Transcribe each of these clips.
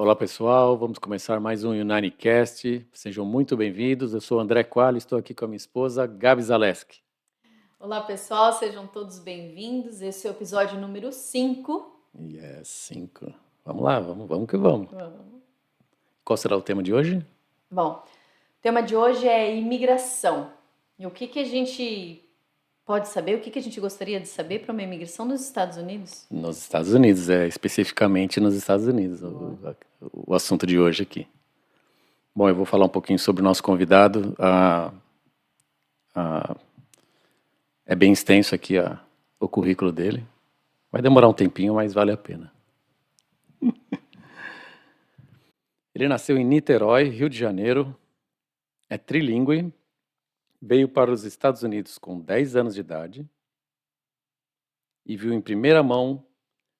Olá pessoal, vamos começar mais um UniCast. Sejam muito bem-vindos. Eu sou o André Quali, estou aqui com a minha esposa Gabi Zaleski. Olá pessoal, sejam todos bem-vindos. Esse é o episódio número 5. Yes, 5. Vamos lá, vamos que vamos. Qual será o tema de hoje? Bom, o tema de hoje é imigração. E o que a gente pode saber, o que a gente gostaria de saber para uma imigração nos Estados Unidos? Nos Estados Unidos, especificamente nos Estados Unidos, o assunto de hoje aqui. Bom, eu vou falar um pouquinho sobre o nosso convidado. É bem extenso aqui o currículo dele. Vai demorar um tempinho, mas vale a pena. Ele nasceu em Niterói, Rio de Janeiro, é trilíngue, veio para os Estados Unidos com 10 anos de idade e viu em primeira mão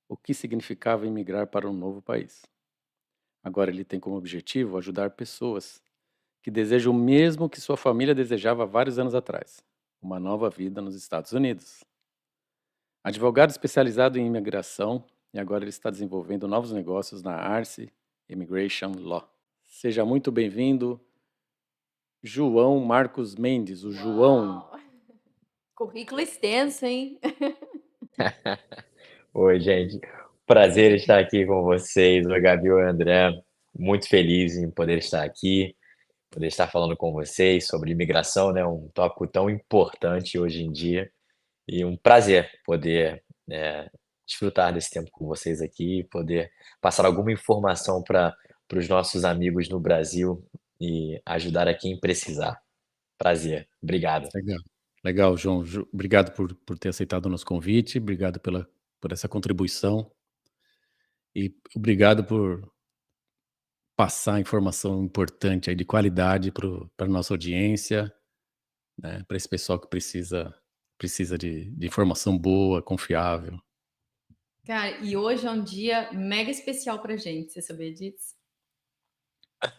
o que significava emigrar para um novo país. Agora ele tem como objetivo ajudar pessoas que desejam o mesmo que sua família desejava há vários anos atrás, uma nova vida nos Estados Unidos. Advogado especializado em imigração, e agora ele está desenvolvendo novos negócios na Arce Immigration Law. Seja muito bem-vindo, João Marcos Mendes, o João. Uau! Currículo extenso, hein? Oi, gente. Prazer estar aqui com vocês. Oi, Gabi, oi, André. Muito feliz em poder estar aqui, poder estar falando com vocês sobre imigração, né? Um tópico tão importante hoje em dia. E um prazer poder desfrutar desse tempo com vocês aqui, poder passar alguma informação para os nossos amigos no Brasil e ajudar a quem precisar. Prazer. Obrigado. Legal, João. Obrigado por ter aceitado o nosso convite, obrigado por essa contribuição e obrigado por passar informação importante aí de qualidade para a nossa audiência, né, para esse pessoal que precisa de informação boa, confiável. Cara, e hoje é um dia mega especial pra gente, você sabia disso?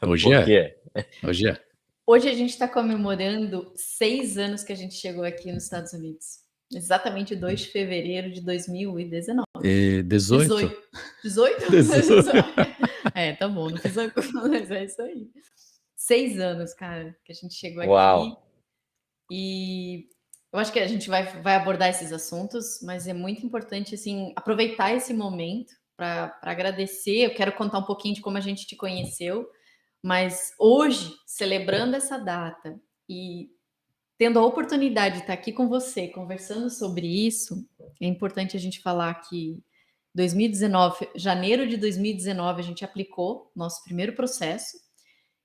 Hoje Por é, quê? hoje é. Hoje a gente está comemorando 6 anos que a gente chegou aqui nos Estados Unidos. Exatamente 2 de fevereiro de 2019. 18? 18? 18. Tá bom, não fiz a conta, mas é isso aí. 6 anos, cara, que a gente chegou aqui. Uau! E eu acho que a gente vai abordar esses assuntos, mas é muito importante, assim, aproveitar esse momento para agradecer. Eu quero contar um pouquinho de como a gente te conheceu, mas hoje, celebrando essa data e tendo a oportunidade de estar aqui com você, conversando sobre isso, é importante a gente falar que 2019, janeiro de 2019, a gente aplicou nosso primeiro processo.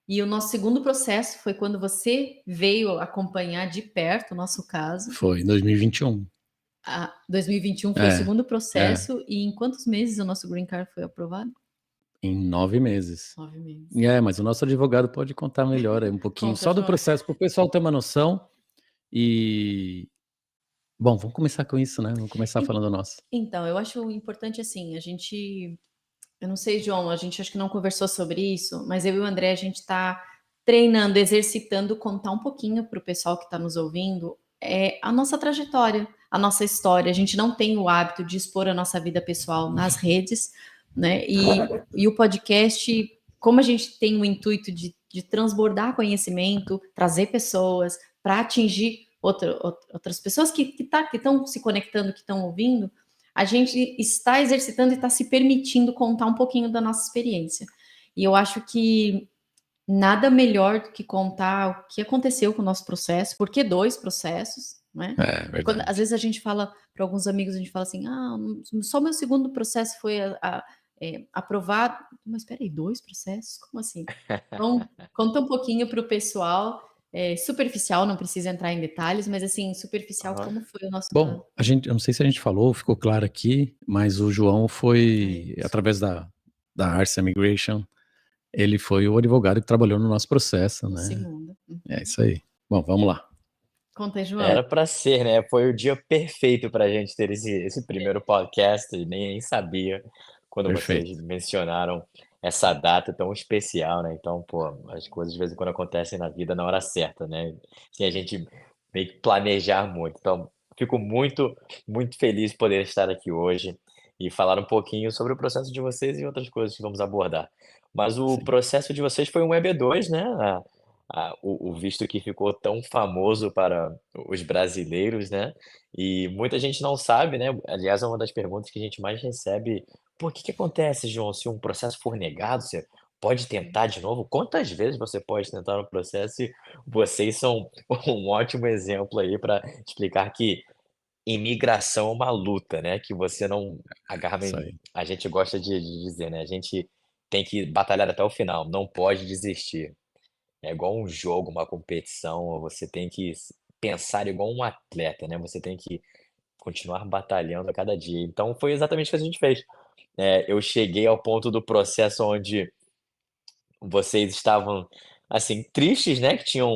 E o nosso segundo processo foi quando você veio acompanhar de perto o nosso caso. Foi em 2021. 2021 foi o segundo processo. E em quantos meses o nosso green card foi aprovado? Em 9 meses. 9 meses. Mas o nosso advogado pode contar melhor aí um pouquinho, Conta, só do João. processo, para o pessoal ter uma noção. E, bom, vamos começar com isso, né? Vamos começar falando nosso. Então, eu acho importante, assim, eu não sei, João, a gente acho que não conversou sobre isso, mas eu e o André, a gente está treinando, exercitando, contar um pouquinho para o pessoal que está nos ouvindo a nossa trajetória, a nossa história. A gente não tem o hábito de expor a nossa vida pessoal nas redes, né? E o podcast, como a gente tem o intuito de transbordar conhecimento, trazer pessoas para atingir outras pessoas que estão se conectando, que estão ouvindo, a gente está exercitando e está se permitindo contar um pouquinho da nossa experiência. E eu acho que nada melhor do que contar o que aconteceu com o nosso processo, porque 2 processos, né? Verdade. Às vezes a gente fala para alguns amigos, a gente fala assim, só meu segundo processo foi aprovado. Mas espera aí, 2 processos? Como assim? Então, conta um pouquinho para o pessoal, superficial, não precisa entrar em detalhes, mas assim, superficial, como foi o nosso Bom, eu não sei se a gente falou, ficou claro aqui, mas o João foi, através da Arce Immigration, ele foi o advogado que trabalhou no nosso processo, né? segundo. É isso aí. Bom, vamos lá. Conta aí, João. Era para ser, né? Foi o dia perfeito para a gente ter esse primeiro podcast, e nem sabia quando vocês Perfeito. mencionaram essa data tão especial, né? Então, pô, as coisas de vez em quando acontecem na vida na hora certa, né? Sem a gente meio que planejar muito. Então, fico muito, muito feliz de poder estar aqui hoje e falar um pouquinho sobre o processo de vocês e outras coisas que vamos abordar. Mas o Sim, processo de vocês foi um EB2, né, o visto que ficou tão famoso para os brasileiros, né, e muita gente não sabe, né, aliás, é uma das perguntas que a gente mais recebe: "Pô, que acontece, João, se um processo for negado, você pode tentar de novo?". Quantas vezes você pode tentar um processo e vocês são um ótimo exemplo aí para explicar que imigração é uma luta, né, que você não agarra isso em aí. a gente gosta de dizer, né, a gente tem que batalhar até o final, não pode desistir. É igual um jogo, uma competição, você tem que pensar igual um atleta, né, você tem que continuar batalhando a cada dia. Então foi exatamente o que a gente fez. Eu cheguei ao ponto do processo onde vocês estavam, assim, tristes, né, que tinha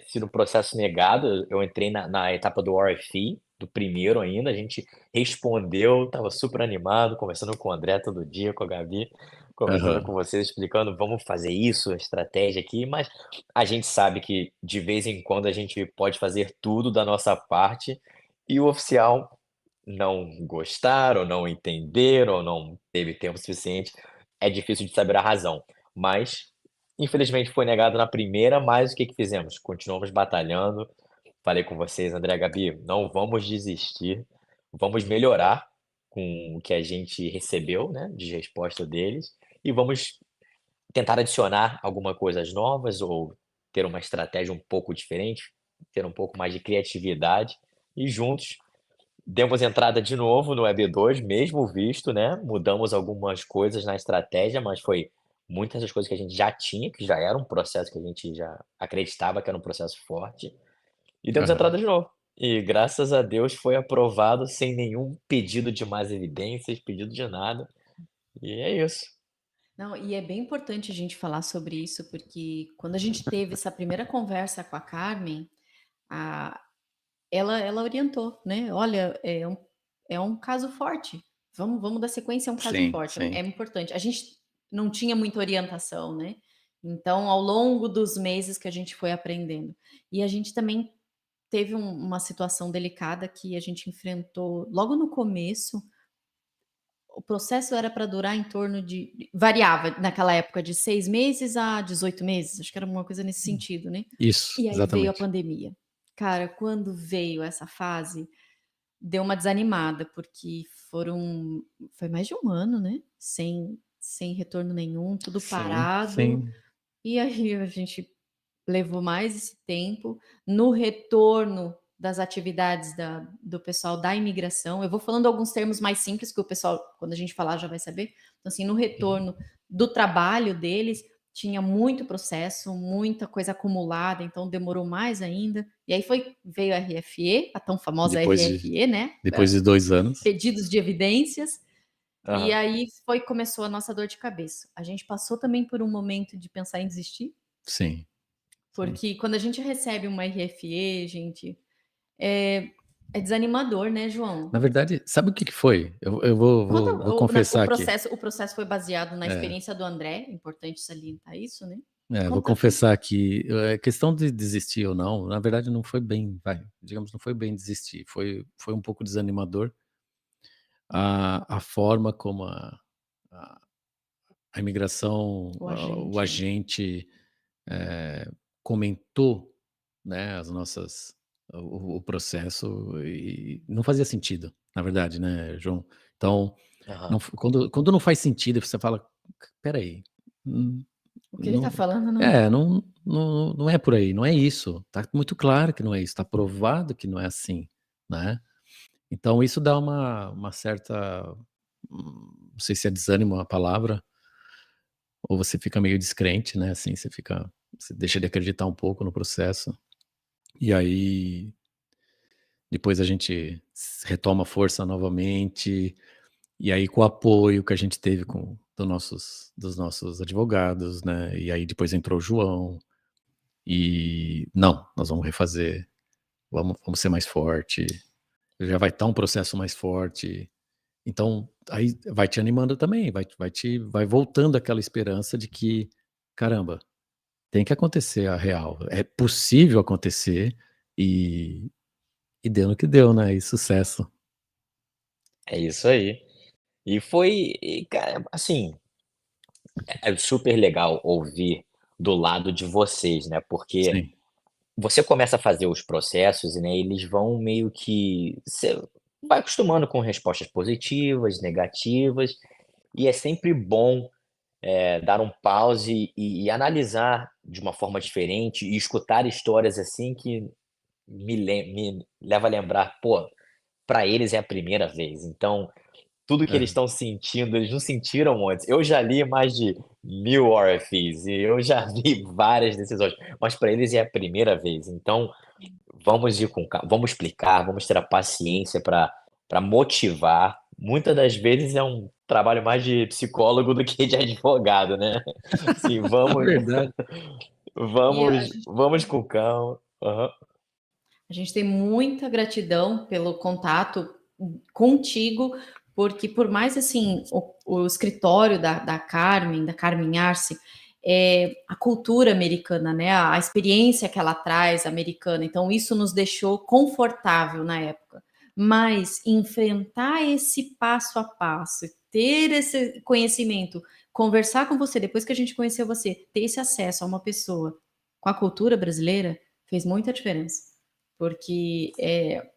sido um processo negado. Eu entrei na etapa do RFE, do primeiro ainda, a gente respondeu, estava super animado, conversando com o André todo dia, com a Gabi, conversando com Aham. vocês, explicando: "Vamos fazer isso, a estratégia aqui", mas a gente sabe que de vez em quando a gente pode fazer tudo da nossa parte, e o oficial não gostar, ou não entender, ou não teve tempo suficiente, é difícil de saber a razão. Mas, infelizmente foi negado na primeira, mas o que que fizemos? Continuamos batalhando. Falei com vocês, André, Gabi, não vamos desistir, vamos melhorar com o que a gente recebeu, né, de resposta deles, e vamos tentar adicionar algumas coisas novas ou ter uma estratégia um pouco diferente, ter um pouco mais de criatividade, e juntos demos entrada de novo no EB2, mesmo visto, né, mudamos algumas coisas na estratégia, mas foi muitas das coisas que a gente já tinha, que já era um processo que a gente já acreditava que era um processo forte, e demos Aham. entrada de novo. E graças a Deus foi aprovado sem nenhum pedido de mais evidências, pedido de nada, e é isso. Não, e é bem importante a gente falar sobre isso, porque quando a gente teve essa primeira conversa com a Carmen, a ela orientou, né: "Olha, é um caso forte, vamos dar sequência a um caso Sim, forte, é sim. importante". A gente não tinha muita orientação, né, então ao longo dos meses que a gente foi aprendendo. E a gente também teve uma situação delicada que a gente enfrentou logo no começo. O processo era para durar em torno de variava naquela época de 6 meses a 18 meses, acho que era uma coisa nesse sentido, né. Isso, E aí veio a exatamente. pandemia. Cara, quando veio essa fase, deu uma desanimada, porque foi mais de 1 ano, né, sem retorno nenhum, tudo Sim, parado, sim. e aí a gente levou mais esse tempo. No retorno das atividades do pessoal da imigração, eu vou falando alguns termos mais simples que o pessoal, quando a gente falar, já vai saber. Então, assim, no Uhum. retorno do trabalho deles, tinha muito processo, muita coisa acumulada, então demorou mais ainda. E aí veio a RFE, a tão famosa Depois de RFE, né, depois de 2 anos. pedidos de evidências, e Aham. aí começou a nossa dor de cabeça. A gente passou também por um momento de pensar em desistir, Sim, sim. porque quando a gente recebe uma RFE, gente, é é desanimador, né, João? Na verdade, sabe o que que foi? Eu vou Conta vou vou o na confessar aqui. o processo foi baseado na É, experiência do André, importante salientar isso, né. vou Conta. confessar aqui, questão de desistir ou não, na verdade não foi bem, digamos, não foi bem desistir, foi um pouco desanimador a forma como a a imigração, O o agente, né. agente, eh, comentou, né, as nossas o processo e não fazia sentido, na verdade, né, João. Então, não Aham. f quando não faz sentido, você fala: "Espera aí, O que ele tá não falando não. não é por aí, não é isso, tá muito claro que não é isso, tá provado que não é assim", né. Então isso dá uma certa, não sei se é desânimo a palavra, ou você fica meio descrente, né, assim, você deixa de acreditar um pouco no processo, e aí depois a gente retoma força novamente, e aí com o apoio que a gente teve dos nossos advogados, né, e aí depois entrou o João, e não, nós vamos refazer, vamos ser mais forte, já vai estar um processo mais forte, então aí vai te animando também, vai voltando aquela esperança de que: "Caramba, tem que acontecer a real, é possível acontecer", e deu no que deu, né, e sucesso. É isso aí. Cara, assim, é super legal ouvir do lado de vocês, né, porque Sim. você começa a fazer os processos, né, eles vão meio que você vai acostumando com respostas positivas, negativas, e é sempre bom, dar um pause e analisar de uma forma diferente e escutar histórias, assim, que me leva a lembrar: "Pô, para eles é a primeira vez, então tudo que eles Aham. estão sentindo, eles não sentiram antes". Eu já li mais de 1000 RFIs e eu já vi várias decisões, mas para eles é a primeira vez, então vamos ir com calma, vamos explicar, vamos ter a paciência para motivar. Muitas das vezes é um trabalho mais de psicólogo do que de advogado, né. Sim, Verdade. E a vamos com calma. Aham. A gente tem muita gratidão pelo contato contigo, porque por mais assim, o escritório da Carmen Arce, a cultura americana, né? A experiência que ela traz americana, então isso nos deixou confortável na época. Mas enfrentar esse passo a passo, ter esse conhecimento, conversar com você, depois que a gente conheceu você, ter esse acesso a uma pessoa com a cultura brasileira, fez muita diferença. Porque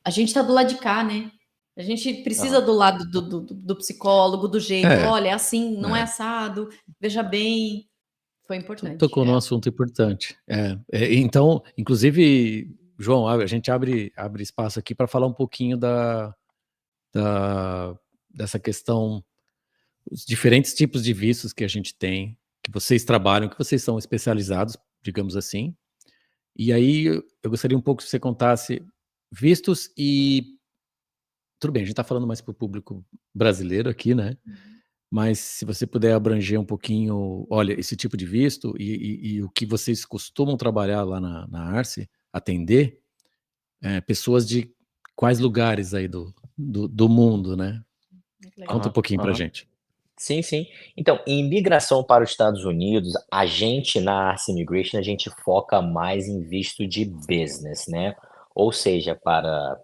a gente está do lado de cá, né? A gente precisa Aham. do lado do psicólogo, do jeito, É, olha, é assim, não é é. assado, veja bem. Foi importante. Tocou num assunto importante. Então, inclusive, João, a gente abre espaço aqui para falar um pouquinho da dessa questão, os diferentes tipos de vistos que a gente tem, que vocês trabalham, que vocês são especializados, digamos assim. E aí eu gostaria um pouco que você contasse vistos e tudo bem, a gente está falando mais para o público brasileiro aqui, né? Mas se você puder abranger um pouquinho, olha, esse tipo de visto e o que vocês costumam trabalhar lá na Arce, atender, pessoas de quais lugares aí do mundo, né? Muito legal. Conta um Aham, pouquinho pra aham. gente. Sim, sim. Então, em imigração para os Estados Unidos, a gente na Arce Immigration, a gente foca mais em visto de business, né. Ou seja, para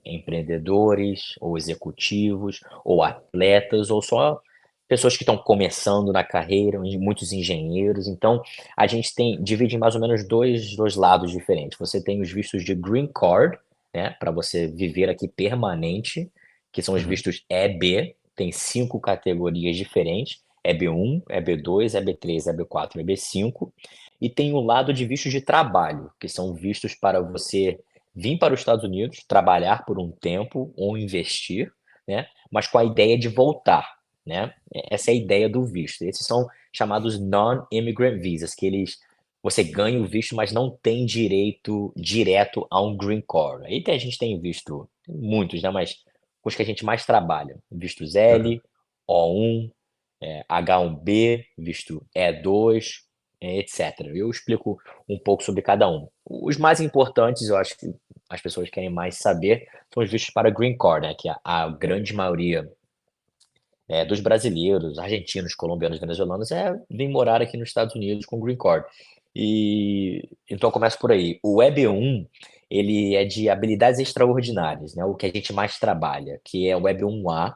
empreendedores, ou executivos, ou atletas, ou só pessoas que estão começando na carreira, muitos engenheiros. Então, a gente divide em mais ou menos dois lados diferentes. Você tem os vistos de green card, né, para você viver aqui permanente, que são os Aham. vistos EB, tem 5 categorias diferentes, EB1, EB2, EB3, EB4, EB5, e tem o lado de vistos de trabalho, que são vistos para você vir para os Estados Unidos, trabalhar por um tempo ou investir, né, mas com a ideia de voltar, né. Essa é a ideia do visto. Esses são chamados non-immigrant visas, que você ganha o visto, mas não tem direito direto a um green card. Aí a gente tem visto, tem muitos, né, mas com os que a gente mais trabalha, vistos Aham. L, O1, H1B, visto E2, etc. Eu explico um pouco sobre cada um. Os mais importantes, eu acho que as pessoas querem mais saber, são os vistos para green card, né, que a grande maioria, dos brasileiros, argentinos, colombianos, venezuelanos, vem morar aqui nos Estados Unidos com green card. Então começa por aí. O EB1, ele é de habilidades extraordinárias, né, o que a gente mais trabalha, que é o EB1A.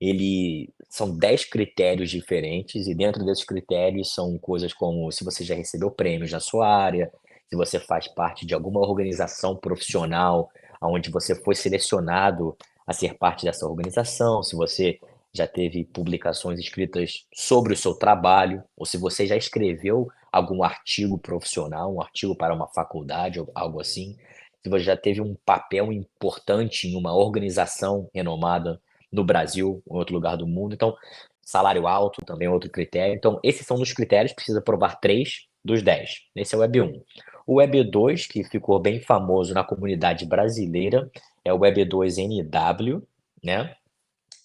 Ele são 10 critérios diferentes e dentro desses critérios são coisas como se você já recebeu prêmios na sua área, se você faz parte de alguma organização profissional aonde você foi selecionado a ser parte dessa organização, se você já teve publicações escritas sobre o seu trabalho, ou se você já escreveu algum artigo profissional, um artigo para uma faculdade ou algo assim, se você já teve um papel importante em uma organização renomada no Brasil ou em outro lugar do mundo. Então, salário alto também é outro critério. Então, esses são os critérios, precisa provar 3 dos 10. Esse é o EB1. O EB2, que ficou bem famoso na comunidade brasileira, é o EB2NW, né?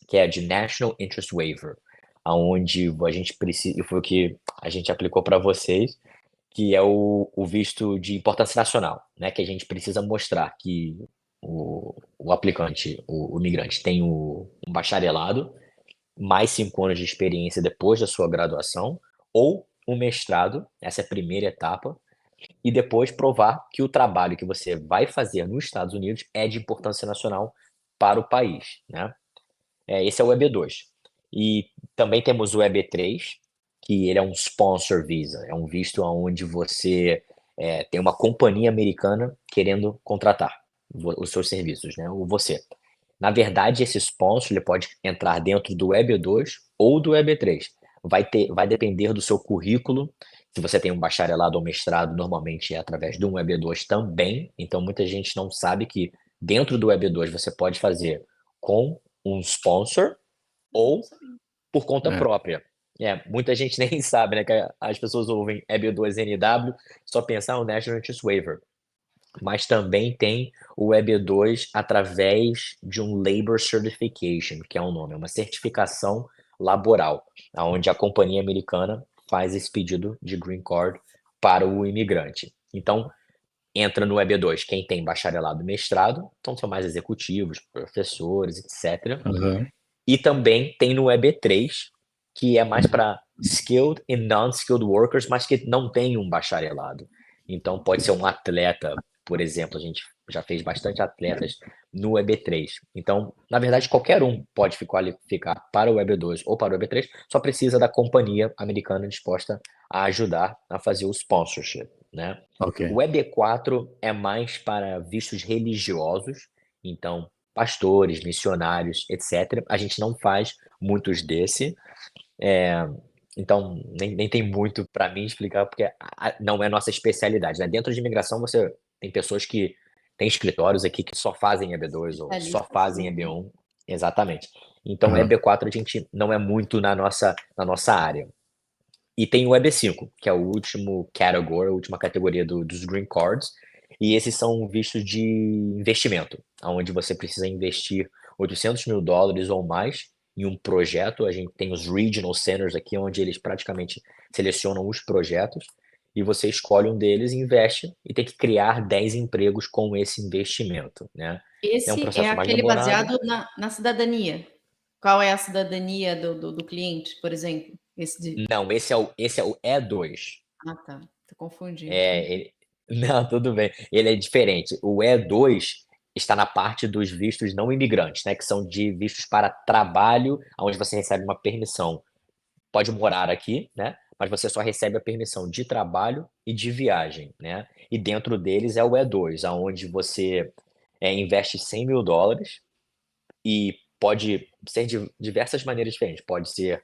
Que é de National Interest Waiver, aonde a gente precisa, e foi o que a gente aplicou para vocês, que é o visto de importância nacional, né? Que a gente precisa mostrar que o aplicante, o migrante, tem um bacharelado, mais 5 anos de experiência depois da sua graduação, ou um mestrado, essa é a primeira etapa, e depois provar que o trabalho que você vai fazer nos Estados Unidos é de importância nacional para o país, né? Esse é o EB2. E também temos o EB3, que ele é um sponsor visa, é um visto onde você tem uma companhia americana querendo contratar os seus serviços, né? Ou você. Na verdade, esse sponsor ele pode entrar dentro do EB2 ou do EB3. Vai depender do seu currículo. Se você tem um bacharelado ou mestrado, normalmente é através de um EB2 também. Então, muita gente não sabe que dentro do EB2 você pode fazer com um sponsor Não ou sabia. por conta É. própria. Muita gente nem sabe, né? Que as pessoas ouvem EB2NW, só pensar o National Interest Waiver. Mas também tem o EB2 através de um Labor Certification, que é o nome, é uma certificação laboral, onde a companhia americana faz esse pedido de green card para o imigrante. Então, entra no EB2 quem tem bacharelado e mestrado, então são mais executivos, professores, etc. Aham. E também tem no EB3, que é mais para skilled e non-skilled workers, mas que não tem um bacharelado. Então pode ser um atleta, por exemplo, a gente já fez bastante atletas no EB3. Então, na verdade, qualquer um pode qualificar para o EB2 ou para o EB3, só precisa da companhia americana disposta a ajudar a fazer o sponsorship, né? Ok. O EB4 é mais para vistos religiosos, então pastores, missionários, etc. A gente não faz muitos desse, então nem tem muito para mim explicar, porque não é nossa especialidade, né? Dentro de imigração você tem pessoas que têm escritórios aqui que só fazem EB2 ou só Especialista, fazem sim. EB1, exatamente. Então Aham. EB4 a gente não é muito na nossa área. E tem o EB5, que é o último category, a última categoria dos green cards, e esses são vistos de investimento, onde você precisa investir $800.000 ou mais em um projeto. A gente tem os regional centers aqui, onde eles praticamente selecionam os projetos, e você escolhe um deles, investe e tem que criar 10 empregos com esse investimento, né? É um Esse é processo mais aquele demorado. baseado na cidadania. Qual é a cidadania do cliente, por exemplo? Não, esse é o E2. Ah, tá. Tô confundindo. Ele não, tudo bem. Ele é diferente. O E2 está na parte dos vistos não imigrantes, né, que são de vistos para trabalho, onde você recebe uma permissão. Pode morar aqui, né, mas você só recebe a permissão de trabalho e de viagem, né. E dentro deles é o E2, aonde você, investe $100.000 e pode ser de diversas maneiras diferentes. Pode ser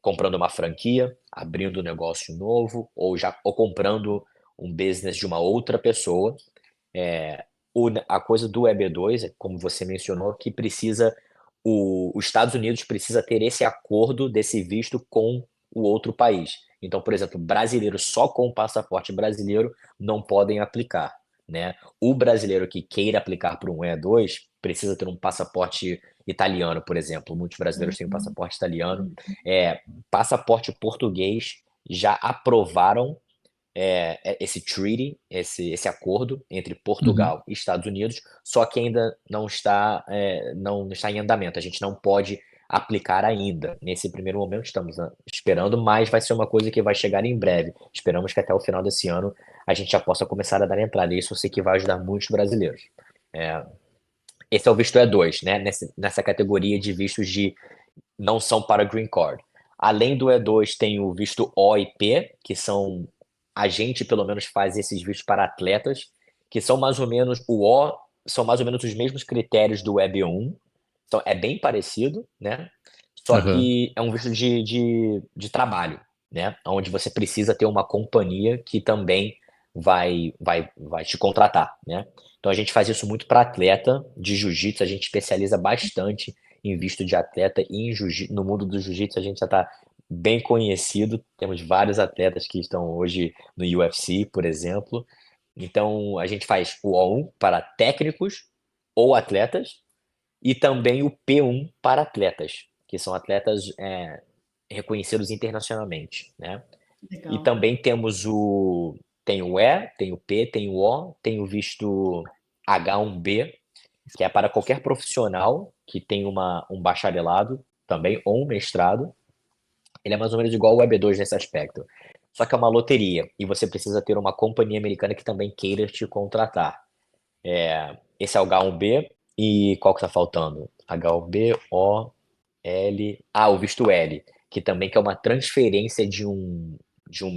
comprando uma franquia, abrindo um negócio novo ou comprando um business de uma outra pessoa. A coisa do EB2 é como você mencionou, que precisa os Estados Unidos precisa ter esse acordo desse visto com o outro país. Então, por exemplo, brasileiros só com o passaporte brasileiro não podem aplicar, né. O brasileiro que queira aplicar para um E2 precisa ter um passaporte italiano, por exemplo. Muitos brasileiros têm um Uhum, passaporte italiano. uhum, Passaporte português já aprovaram esse treaty, esse acordo entre Uhum. Portugal e Estados Unidos, só que ainda não está em andamento. A gente não pode aplicar ainda. Nesse primeiro momento, estamos esperando, mas vai ser uma coisa que vai chegar em breve. Esperamos que até o final desse ano a gente já possa começar a dar entrada. E isso eu sei que vai ajudar muitos brasileiros. É, esse é o visto E2, né? Nessa categoria de vistos de não são para green card. Além do E2, tem o visto O e P, que são a gente pelo menos faz esses vistos para atletas, que são mais ou menos são mais ou menos os mesmos critérios do EB1. Então é bem parecido, né? Só Aham. que é um visto de trabalho, né? Onde você precisa ter uma companhia que também vai te contratar, né? Então a gente faz isso muito para atleta de jiu-jitsu, a gente especializa bastante em visto de atleta e em no mundo do jiu-jitsu a gente já está bem conhecido, temos vários atletas que estão hoje no UFC, por exemplo. Então a gente faz o O1 para técnicos ou atletas e também o P1 para atletas, que são atletas, reconhecidos internacionalmente, né. E legal. também tem o E, tem o P, tem o O, tem o visto H1B, que é para qualquer profissional que tem um bacharelado também ou um mestrado. Ele é mais ou menos igual ao EB2 nesse aspecto. Só que é uma loteria e você precisa ter uma companhia americana que também queira te contratar. Esse é o H1B e qual que tá faltando? H1B, O O visto L, que também que é uma transferência de um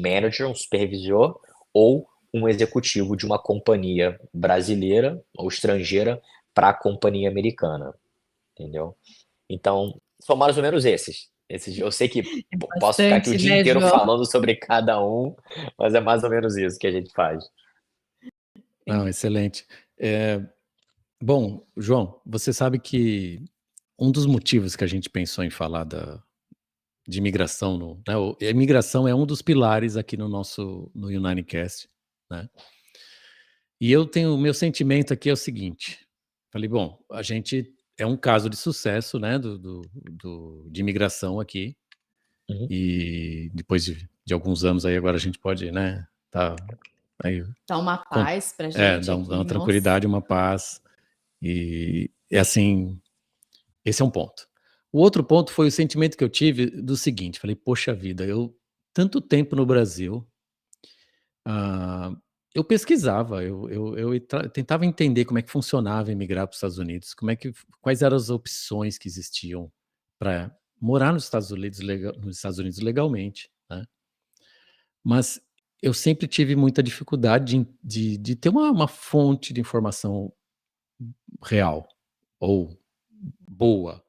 manager, um supervisor ou um executivo de uma companhia brasileira ou estrangeira para a companhia americana, entendeu? Então, são mais ou menos esses. Eu sei que É posso ficar aqui o bastante, dia né, inteiro João? falando sobre cada um, mas é mais ou menos isso que a gente faz. Não, excelente. Bom, João, você sabe que um dos motivos que a gente pensou em falar de imigração, a imigração é um dos pilares aqui no UnaniCast, né? E o meu sentimento aqui é o seguinte, falei, bom, a gente é um caso de sucesso, né, de imigração aqui, Uhum. e depois de alguns anos aí, agora a gente pode, né, tá aí, Dá uma con- paz pra gente dá aqui, uma nossa. tranquilidade, uma paz, e é assim, esse é um ponto. O outro ponto foi o sentimento que eu tive do seguinte, falei, poxa vida, eu tanto tempo no Brasil, ah, eu pesquisava, tentava entender como é que funcionava emigrar para os Estados Unidos, quais eram as opções que existiam para morar nos Estados Unidos legalmente, né? Mas eu sempre tive muita dificuldade de ter uma fonte de informação real ou boa,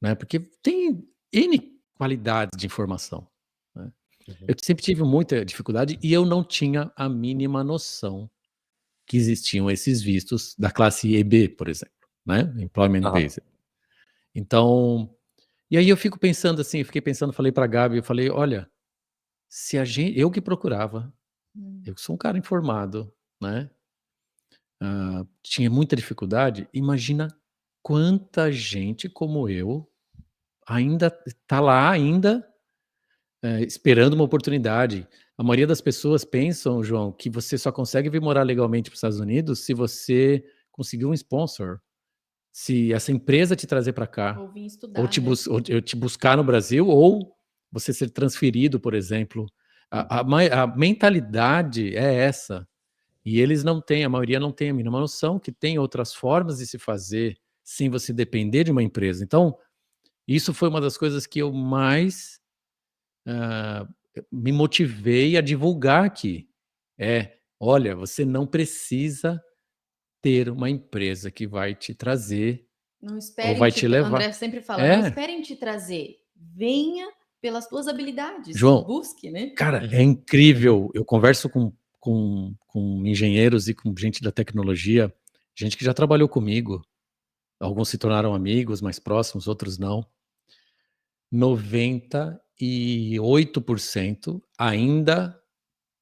né? Porque tem N qualidades de informação, né? Uhum. Eu sempre tive muita dificuldade e eu não tinha a mínima noção que existiam esses vistos da classe EB, por exemplo, né, Employment Aham. Based. Então, e aí eu fico pensando assim, eu fiquei pensando, falei para a Gabi, eu falei: "Olha, se a gente, eu que procurava, Hum. eu que sou um cara informado, né, tinha muita dificuldade, imagina quanta gente como eu ainda está lá ainda, esperando uma oportunidade". A maioria das pessoas pensam, João, que você só consegue vir morar legalmente para os Estados Unidos se você conseguir um sponsor. Se essa empresa te trazer para cá, Ou vim ou estudar, né? ou eu te buscar no Brasil, ou você ser transferido, por exemplo. A mentalidade é essa. E eles não têm, a maioria não tem a mínima noção que tem outras formas de se fazer sem você depender de uma empresa. Então, isso foi uma das coisas que eu mais ah, me motivei a divulgar aqui. Olha, você não precisa ter uma empresa que vai te trazer Não ou esperem vai te te levar. André sempre fala: "Não É, esperem te trazer, venha pelas tuas habilidades, João, busque", né. cara, é Uhum. incrível. Eu converso com engenheiros e com gente da tecnologia, gente que já trabalhou comigo. Alguns se tornaram amigos mais próximos, outros não. 98% ainda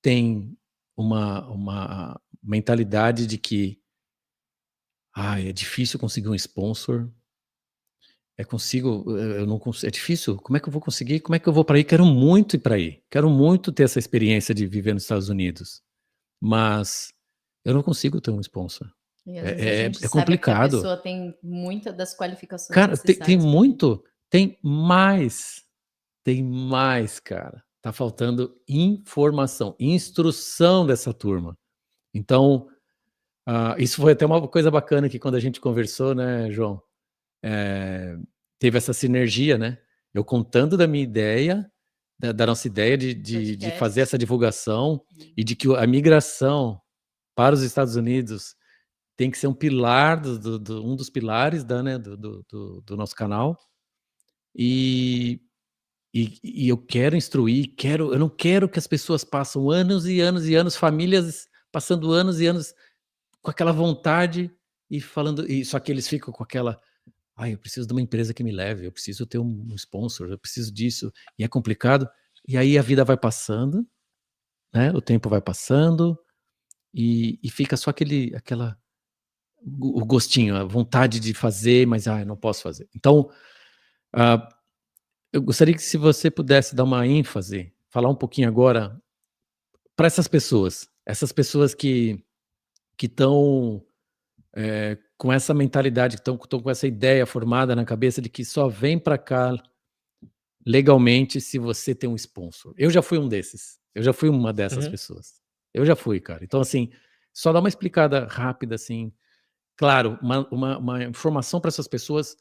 tem uma mentalidade de que é difícil conseguir um sponsor. Eu não consigo, é difícil, como é que eu vou conseguir? Como é que eu vou para aí? Quero muito ir para aí, quero muito ter essa experiência de viver nos Estados Unidos, mas eu não consigo ter um sponsor. E às vezes a É gente é sabe que a complicado. pessoa tem muita das qualificações Cara, tem necessárias para vir. muito, tem mais, cara. Tá faltando informação, instrução dessa turma. Então, isso foi até uma coisa bacana que quando a gente conversou, né, João, eh, teve essa sinergia, né, eu contando da minha ideia, da nossa ideia de fazer Podcast. essa divulgação e de que a migração para os Estados Unidos tem que ser um pilar um dos pilares né, do nosso canal, e eu quero instruir, eu não quero que as pessoas passam anos e anos e anos, famílias passando anos e anos com aquela vontade e falando, só que eles ficam com aquela: "Ai, eu preciso de uma empresa que me leve, eu preciso ter um sponsor, eu preciso disso", e é complicado. E aí a vida vai passando, né, o tempo vai passando, e fica só o gostinho, a vontade de fazer, mas: "Ai, não posso fazer". Então, ah, eu gostaria que se você pudesse dar uma ênfase, falar um pouquinho agora para essas pessoas que estão, com essa mentalidade, que estão com essa ideia formada na cabeça de que só vem para cá legalmente se você tem um sponsor. Eu já fui um desses, eu já fui uma dessas Uhum. pessoas. Eu já fui, cara. Então, assim, só dá uma explicada rápida, assim, claro, uma informação para essas pessoas,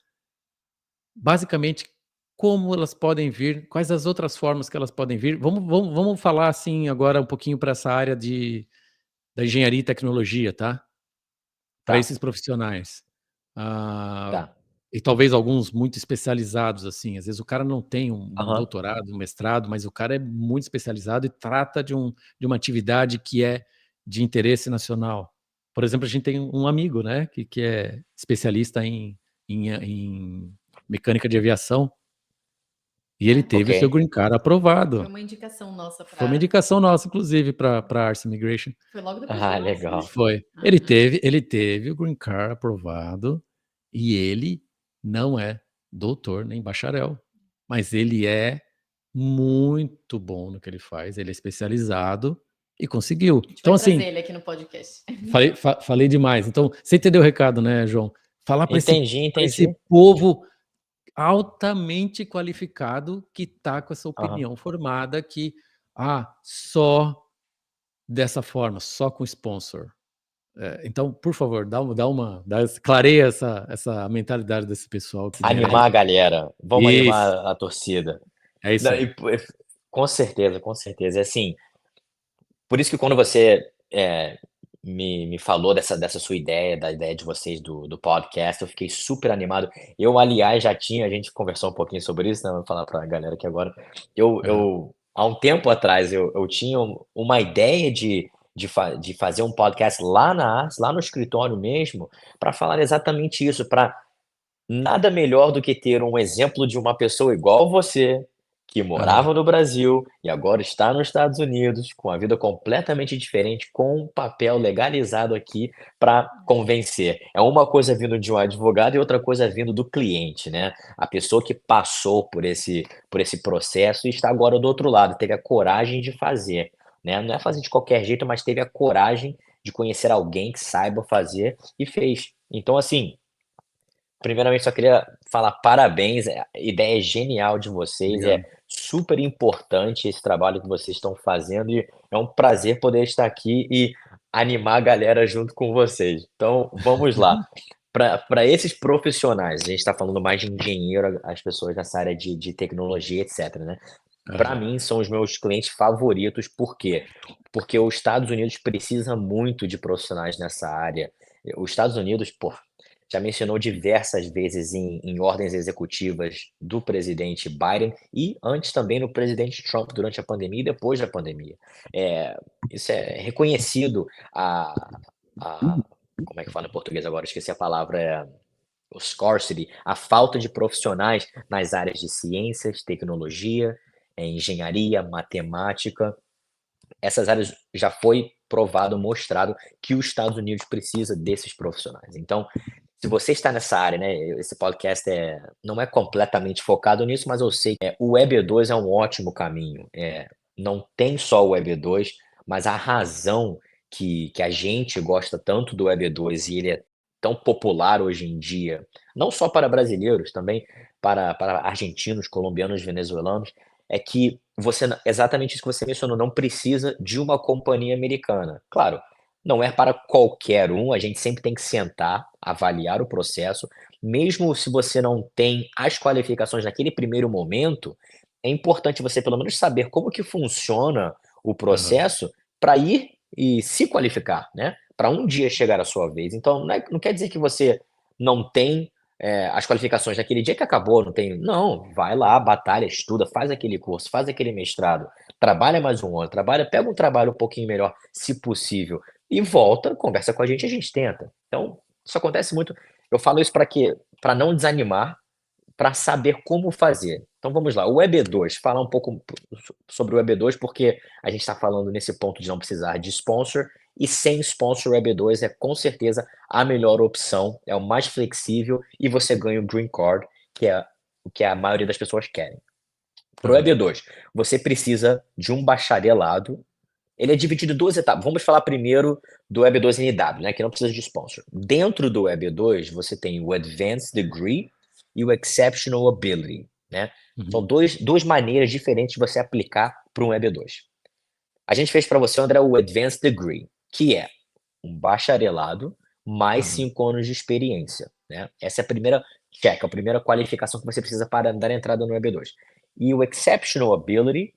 basicamente, como elas podem vir, quais as outras formas que elas podem vir. Vamos falar assim agora um pouquinho para essa área da engenharia e tecnologia, tá? Para Tá, esses profissionais. Ah, tá. e talvez alguns muito especializados, assim. Às vezes o cara não tem um Aham. doutorado, um mestrado, mas o cara é muito especializado e trata de uma atividade que é de interesse nacional. Por exemplo, a gente tem um amigo, né, que é especialista em mecânica de aviação, e ele Ah, teve o seu Ok. green card foi aprovado. uma indicação nossa Foi uma para. indicação nossa, inclusive, para Arts Immigration. Foi logo depois do Ah, nosso, né? legal. Foi. Aham. Ele teve o green card aprovado e ele não é doutor nem bacharel, mas ele é muito bom no que ele faz, ele é especializado e conseguiu. A gente vai Então, trazer assim, ele aqui no podcast. falei demais. Então, você entendeu o recado, né, João? Falar para Entendi, esse entendi. povo altamente qualificado que está com essa Aham. opinião formada que, só dessa forma, só com sponsor. Então, por favor, clareia essa mentalidade desse pessoal que vem ali. Animar a galera, vamos Isso, animar a torcida. é isso Não, aí. com certeza, com certeza. É assim, por isso que quando você, me falou dessa sua ideia, da ideia de vocês do podcast, eu fiquei super animado. Eu, aliás, a gente conversou um pouquinho sobre isso, né, vou falar pra galera aqui agora. Aham, Há um tempo atrás, eu tinha uma ideia de fazer um podcast lá na Ars, lá no escritório mesmo, para falar exatamente isso, para nada melhor do que ter um exemplo de uma pessoa igual você, que aham. morava no Brasil e agora está nos Estados Unidos, com a vida completamente diferente, com um papel legalizado aqui para convencer. É uma coisa vindo de um advogado e outra coisa vindo do cliente, né? A pessoa que passou por esse processo e está agora do outro lado, teve a coragem de fazer, né? Não é fazer de qualquer jeito, mas teve a coragem de conhecer alguém que saiba fazer e fez. Então, assim, primeiramente, só queria falar parabéns, a ideia é genial de vocês, é Obrigado. super importante esse trabalho que vocês estão fazendo e é um prazer poder estar aqui e animar a galera junto com vocês. Então, vamos lá. Para esses profissionais, a gente está falando mais de engenheiro, as pessoas nessa área de tecnologia, etc, né. Para Aham, mim, são os meus clientes favoritos, por quê? Porque os Estados Unidos precisa muito de profissionais nessa área. Os Estados Unidos, pô, já mencionou diversas vezes em ordens executivas do presidente Biden e antes também no presidente Trump durante a pandemia e depois da pandemia. Eh, isso é reconhecido a como é que fala em português agora? Esqueci a palavra, o scarcity, a falta de profissionais nas áreas de ciências, tecnologia, engenharia, matemática. Essas áreas já foi provado, mostrado que os Estados Unidos precisa desses profissionais. Então, se você está nessa área, né, esse podcast não é completamente focado nisso, mas eu sei que o EB2 é um ótimo caminho. Não tem só o EB2, mas a razão que a gente gosta tanto do EB2 e ele é tão popular hoje em dia, não só para brasileiros, também para argentinos, colombianos, venezuelanos, é que exatamente isso que você mencionou, não precisa de uma companhia americana. Claro, não é para qualquer um, a gente sempre tem que sentar, avaliar o processo, mesmo se você não tem as qualificações naquele primeiro momento, é importante você pelo menos saber como que funciona o aham. processo para ir e se qualificar, né, para um dia chegar a sua vez. Então não quer dizer que você não tem, as qualificações naquele dia que acabou, não tem não, vai lá, batalha, estuda, faz aquele curso, faz aquele mestrado, trabalha mais um ano, pega um trabalho um pouquinho melhor, se possível, e volta, conversa com a gente tenta. Então, isso acontece muito. Eu falo isso para quê? Para não desanimar, para saber como fazer. Então vamos lá, o EB2, falar um pouco sobre o EB2, porque a gente está falando nesse ponto de não precisar de sponsor, e sem sponsor o EB2 é com certeza a melhor opção, é o mais flexível e você ganha o green card, que é o que a maioria das pessoas querem. Para o Aham, EB2, você precisa de um bacharelado, ele é dividido em 2 etapas. Vamos falar primeiro do EB2 NW, né, que não precisa de sponsor. Dentro do EB2, você tem o Advanced Degree e o Exceptional Ability, né. uhum, São duas maneiras diferentes de você aplicar para um EB2. A gente fez para você, André, o Advanced Degree, que é um bacharelado mais aham, 5 anos de experiência. né? Essa é a primeira check, a primeira qualificação que você precisa para dar entrada no EB2. E o Exceptional Ability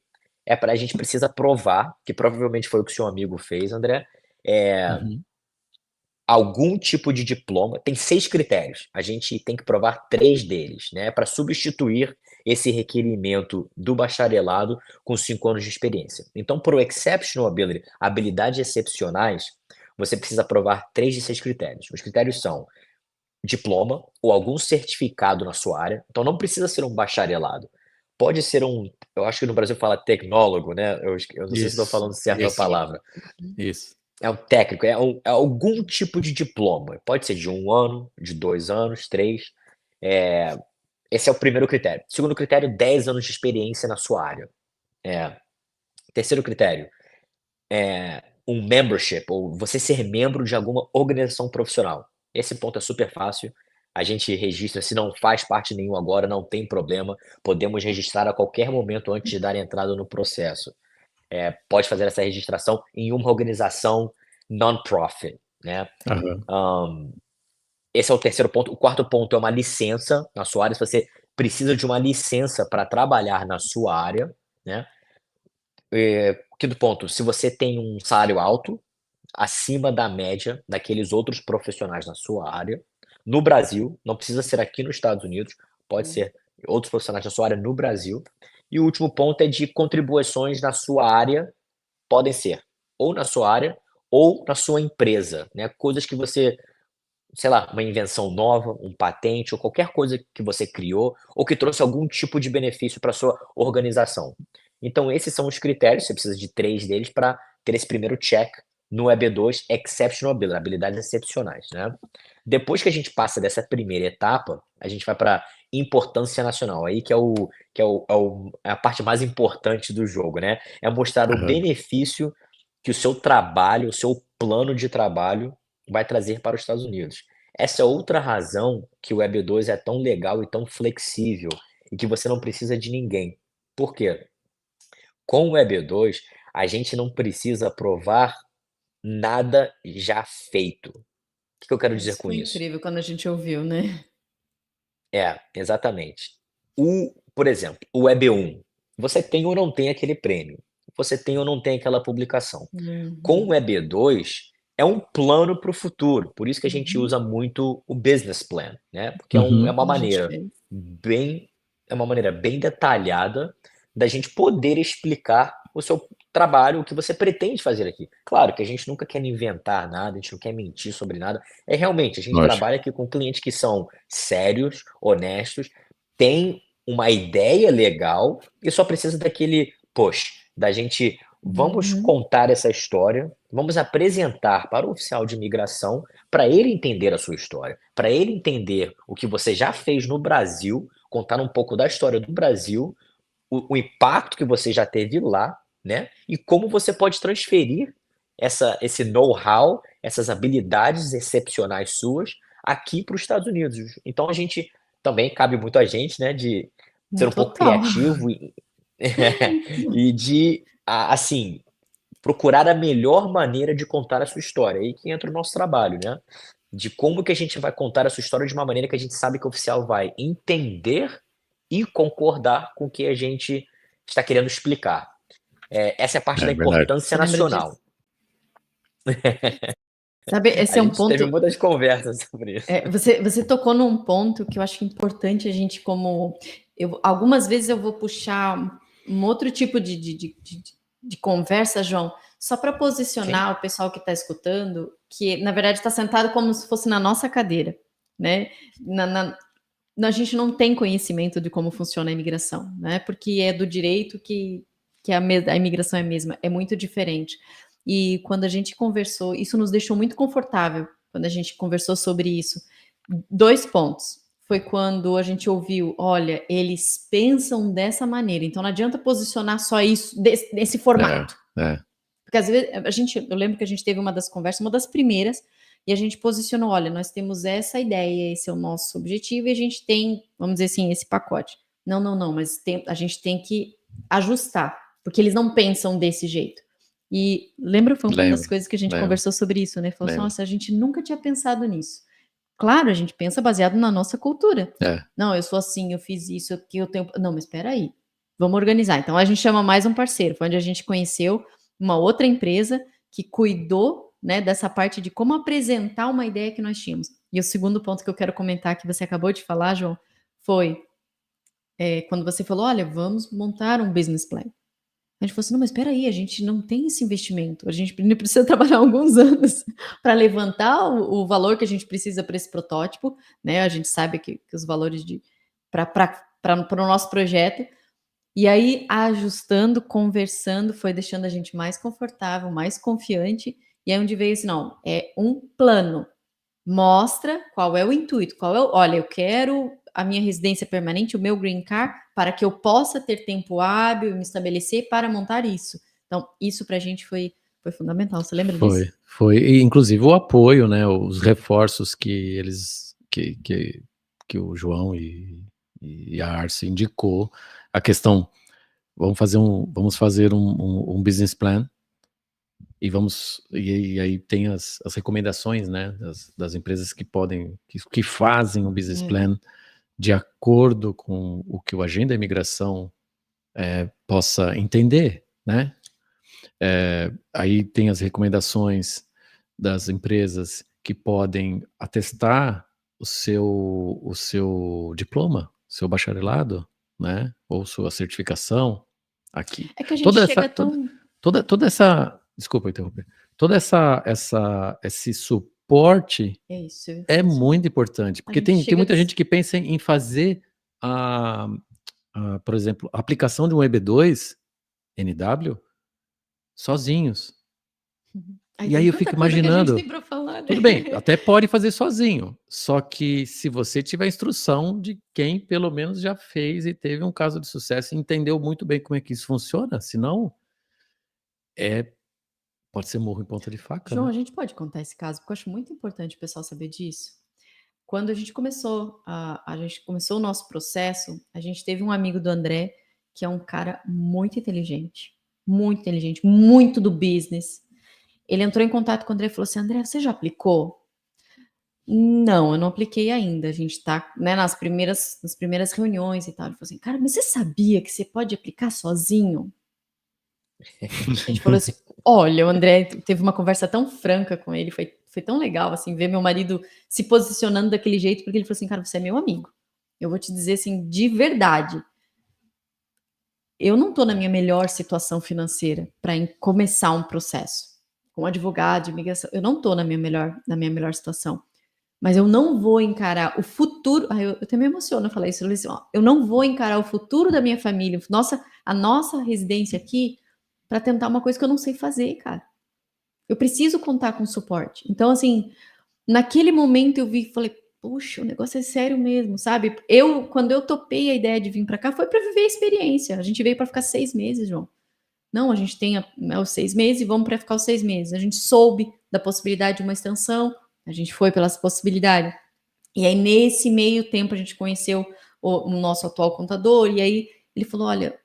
é para a gente precisa provar, que provavelmente foi o que o seu amigo fez, André, Uhum. algum tipo de diploma. Tem 6 critérios, a gente tem que provar 3 deles, né, para substituir esse requerimento do bacharelado com 5 anos de experiência. Então, para o Exceptional Ability, habilidades excepcionais, você precisa provar 3 de 6 critérios. Os critérios são diploma ou algum certificado na sua área, então não precisa ser um bacharelado. Pode ser eu acho que no Brasil fala tecnólogo, né, eu não sei se estou Isso, falando certo a isso, palavra. isso. É um técnico, é algum tipo de diploma, pode ser de 1 ano, de 2 anos, 3. Esse é o primeiro critério. Segundo critério, 10 anos de experiência na sua área. Terceiro critério, um membership, ou você ser membro de alguma organização profissional. Esse ponto é super fácil, a gente registra, se não faz parte nenhum agora, não tem problema, podemos registrar a qualquer momento antes de dar entrada no processo. Pode fazer essa registração em uma organização non-profit, né. Aham. Esse é o terceiro ponto. O quarto ponto é uma licença na sua área, se você precisa de uma licença para trabalhar na sua área, né. Quinto ponto, se você tem um salário alto, acima da média daqueles outros profissionais na sua área, no Brasil, não precisa ser aqui nos Estados Unidos, pode ser outros profissionais da sua área no Brasil. E o último ponto é de contribuições na sua área, podem ser ou na sua área ou na sua empresa, né, coisas que você, sei lá, uma invenção nova, um patente ou qualquer coisa que você criou ou que trouxe algum tipo de benefício para sua organização. Então esses são os critérios, você precisa de 3 deles para ter esse primeiro check no EB2 Exceptional Ability, habilidades excepcionais, né. Depois que a gente passa dessa primeira etapa, a gente vai para importância nacional, aí é a parte mais importante do jogo, né, é mostrar o Aham. benefício que o seu trabalho, o seu plano de trabalho vai trazer para os Estados Unidos. Essa é outra razão que o EB2 é tão legal e tão flexível, e que você não precisa de ninguém. Por quê? Com o EB2, a gente não precisa provar nada já feito. O que eu quero dizer Isso com foi isso? incrível quando a gente ouviu, né. Exatamente. Por exemplo, o EB1, você tem ou não tem aquele prêmio, você tem ou não tem aquela publicação. Com Uhum, o EB2, é um plano para o futuro, por isso que a gente uhum. usa muito o business plan, né, porque é Uhum. uma Como a gente maneira fez. bem detalhada da gente poder explicar o seu trabalho, o que você pretende fazer aqui. Claro que a gente nunca quer inventar nada, a gente não quer mentir sobre nada, realmente, a gente Lógico. trabalha aqui com clientes que são sérios, honestos, têm uma ideia legal e só precisa daquele push, da gente: "Vamos Uhum. contar essa história, vamos apresentar para o oficial de imigração, para ele entender a sua história, para ele entender o que você já fez no Brasil, contar um pouco da história do Brasil, o impacto que você já teve lá, né, e como você pode transferir esse know-how, essas habilidades excepcionais suas aqui para os Estados Unidos. Então a gente também cabe muito a gente, né, de ser um pouco Total. criativo e e de, assim, procurar a melhor maneira de contar a sua história, aí que entra o nosso trabalho, né, de como que a gente vai contar a sua história de uma maneira que a gente sabe que o oficial vai entender e concordar com o que a gente está querendo explicar. Essa é a parte da É verdade. importância Você lembra disso? nacional. Sabe, esse A é um gente teve ponto. muitas conversas sobre isso. Você tocou num ponto que eu acho importante a gente, como algumas vezes eu vou puxar um outro tipo de conversa, João, só para Sim, posicionar o pessoal que está escutando, que na verdade está sentado como se fosse na nossa cadeira, né? Na, na- a gente não tem conhecimento de como funciona a imigração, né? Porque é do direito que a imigração é a mesma, é muito diferente. E quando a gente conversou, isso nos deixou muito confortável quando a gente conversou sobre isso. 2 pontos. Foi quando a gente ouviu: "Olha, eles pensam dessa maneira, então não adianta posicionar só isso desse É, formato". é. Porque às vezes eu lembro que a gente teve uma das conversas, uma das primeiras, e a gente posicionou: "Olha, nós temos essa ideia, esse é o nosso objetivo e a gente tem, vamos dizer assim, esse pacote". "Não, não, não, mas a gente tem que ajustar, porque eles não pensam desse jeito". E lembra, foi uma das Lembro, coisas que a gente lembro, conversou sobre isso, né, falou assim: lembro. "Nossa, a gente nunca tinha pensado nisso". Claro, a gente pensa baseado na nossa cultura. É. Não, eu sou assim, eu fiz isso, aqui eu tenho. Não, mas espera aí. Vamos organizar. Então a gente chama mais um parceiro. Foi onde a gente conheceu uma outra empresa que cuidou, né, dessa parte de como apresentar uma ideia que nós tínhamos. E o segundo ponto que eu quero comentar que você acabou de falar, João, foi quando você falou, olha, vamos montar um business plan. A gente falou assim, não, mas espera aí, a gente não tem esse investimento, a gente precisa trabalhar alguns anos para levantar o valor que a gente precisa para esse protótipo, né? A gente sabe que os valores para o nosso projeto, e aí ajustando, conversando, foi deixando a gente mais confortável, mais confiante, e aí onde veio assim, não, é um plano, mostra qual é o intuito, olha, eu quero a minha residência permanente, o meu green card, para que eu possa ter tempo hábil e me estabelecer para montar isso. Então, isso para a gente foi fundamental. Você lembra disso? Foi. E, inclusive, o apoio, né? Os reforços que o João e a Arce indicou. A questão, vamos fazer um business plan e aí tem as recomendações, né? Das empresas que fazem um business plan de acordo com o que o agente da imigração possa entender, né? Aí tem as recomendações das empresas que podem atestar o seu diploma, seu bacharelado, né? Ou sua certificação aqui. É que a gente chega Toda essa, desculpa interromper, esse suporte é muito importante, porque tem muita gente que pensa em fazer por exemplo, a aplicação de um EB2 NW sozinhos. E aí eu fico imaginando, tudo bem, até pode fazer sozinho, só que se você tiver instrução de quem pelo menos já fez e teve um caso de sucesso e entendeu muito bem como é que isso funciona, senão pode ser murro em ponta de faca, João, né? a gente pode contar esse caso, porque eu acho muito importante o pessoal saber disso. Quando a gente começou o nosso processo, a gente teve um amigo do André, que é um cara muito inteligente, muito do business. Ele entrou em contato com o André e falou assim, André, você já aplicou? Não, eu não apliquei ainda. A gente está, né, nas primeiras reuniões e tal. Ele falou assim, cara, mas você sabia que você pode aplicar sozinho? A gente falou assim, olha, o André teve uma conversa tão franca com ele, foi tão legal, assim, ver meu marido se posicionando daquele jeito, porque ele falou assim, cara, você é meu amigo. Eu vou te dizer, assim, de verdade, eu não estou na minha melhor situação financeira para começar um processo. Como advogado de imigração, eu não estou na minha melhor situação. Mas eu não vou encarar o futuro. Eu até me emociono falar isso. Eu não vou encarar o futuro da minha família, a nossa residência aqui, para tentar uma coisa que eu não sei fazer, cara. Eu preciso contar com suporte. Então, assim, naquele momento eu vi e falei, puxa, o negócio é sério mesmo, sabe? Quando eu topei a ideia de vir para cá, foi para viver a experiência. A gente veio para ficar 6 meses, João. Não, a gente tem os 6 meses e vamos para ficar os 6 meses. A gente soube da possibilidade de uma extensão, a gente foi pelas possibilidades. E aí, nesse meio tempo, a gente conheceu o nosso atual contador, e aí ele falou, olha,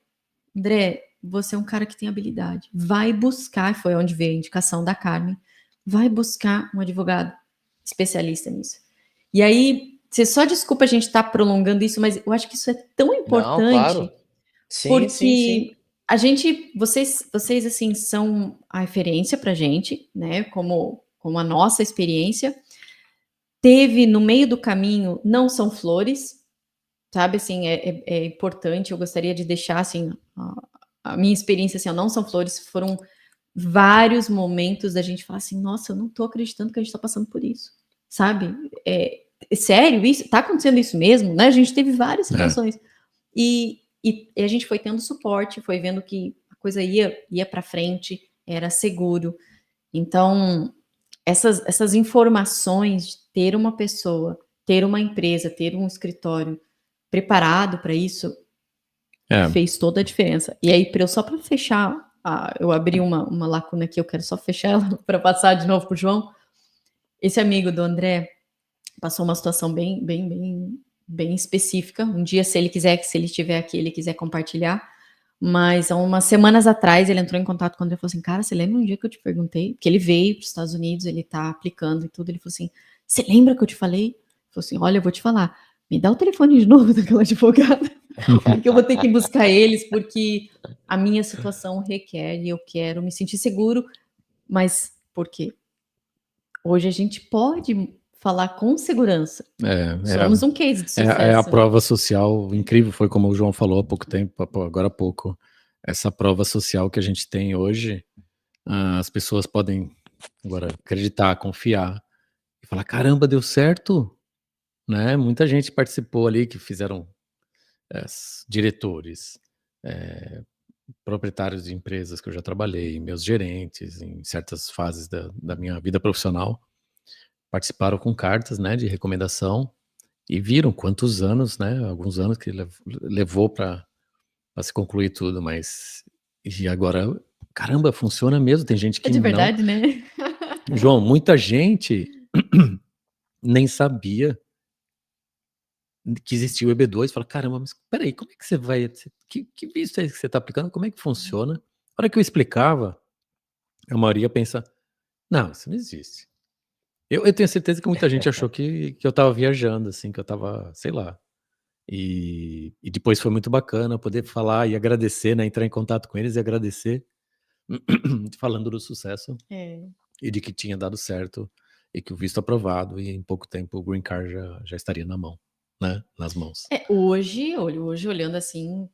André, você é um cara que tem habilidade, vai buscar, foi onde veio a indicação da Carmen, vai buscar um advogado especialista nisso. E aí, você só desculpa a gente estar prolongando isso, mas eu acho que isso é tão importante, Não, claro. Sim, porque sim. vocês assim, são a referência pra gente, né, como a nossa experiência. Teve no meio do caminho, não são flores, sabe, assim, é importante, eu gostaria de deixar, assim, a minha experiência, assim, não são flores, foram vários momentos da gente falar assim, nossa, eu não tô acreditando que a gente tá passando por isso, sabe? É sério isso? Tá acontecendo isso mesmo, né? A gente teve várias situações. E a gente foi tendo suporte, foi vendo que a coisa ia para frente, era seguro. Então, essas informações de ter uma pessoa, ter uma empresa, ter um escritório preparado para isso, fez toda a diferença. E aí, só para fechar, eu abri uma lacuna aqui, eu quero só fechar ela para passar de novo para o João. Esse amigo do André passou uma situação bem específica. Um dia, se ele estiver aqui, ele quiser compartilhar. Mas há umas semanas atrás, ele entrou em contato com o André e falou assim, cara, você lembra um dia que eu te perguntei? Que ele veio para os Estados Unidos, ele tá aplicando e tudo. Ele falou assim, você lembra que eu te falei Falou assim: olha, eu vou te falar, me dá o telefone de novo daquela advogada, porque eu vou ter que buscar eles, porque a minha situação requer e eu quero me sentir seguro, mas por quê? Hoje a gente pode falar com segurança. Somos um case de É a sucesso, né? prova social incrível, foi como o João falou há pouco tempo, agora há pouco. Essa prova social que a gente tem hoje, as pessoas podem agora acreditar, confiar e falar: caramba, deu certo, né? Muita gente participou ali que fizeram diretores, proprietários de empresas que eu já trabalhei, meus gerentes, em certas fases da minha vida profissional, participaram com cartas, né, de recomendação e viram quantos anos, né, alguns anos que levou para se concluir tudo, mas e agora, caramba, funciona mesmo, tem gente É que de não. verdade, né? João, muita gente nem sabia que existia o EB2, fala: caramba, mas peraí, como é que você vai, que visto é esse que você está aplicando, como é que funciona? A hora que eu explicava, a maioria pensa: não, isso não existe. Eu tenho certeza que muita gente achou que eu estava viajando, assim, que eu estava, sei lá. E depois foi muito bacana poder falar e agradecer, né, entrar em contato com eles e agradecer, falando do sucesso É. e de que tinha dado certo e que o visto aprovado e em pouco tempo o green card já estaria na mão, né, nas mãos. Hoje olhando assim,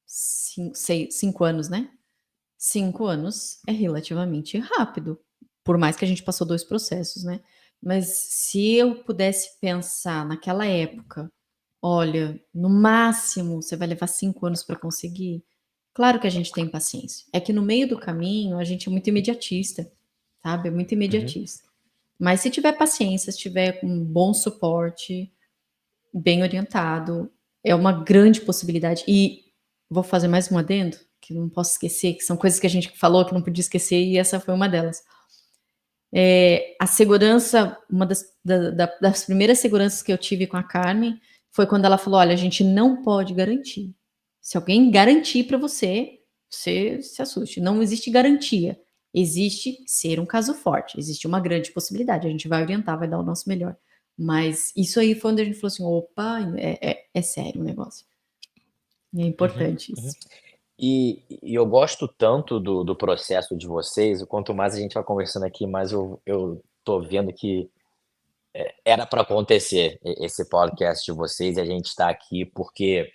5 anos, né? 5 anos é relativamente rápido, por mais que a gente passou 2 processos, né. Mas se eu pudesse pensar naquela época, olha, no máximo você vai levar 5 anos para conseguir, claro que a gente tem paciência. É que no meio do caminho a gente é muito imediatista, sabe, é muito imediatista. Mas se tiver paciência, se tiver com um bom suporte, bem orientado, é uma grande possibilidade. E vou fazer mais um adendo, que não posso esquecer, que são coisas que a gente falou que não podia esquecer, e essa foi uma delas. A segurança, uma das primeiras seguranças que eu tive com a Carmen foi quando ela falou: olha, a gente não pode garantir. Se alguém garantir para você, você se assuste. Não existe garantia. Existe ser um caso forte. Existe uma grande possibilidade. A gente vai orientar, vai dar o nosso melhor. Mas isso aí foi onde a gente falou assim: opa, é sério o negócio. E é importante isso. E eu gosto tanto do processo de vocês, e quanto mais a gente vai conversando aqui, mais eu tô vendo que era para acontecer esse podcast de vocês e a gente está aqui porque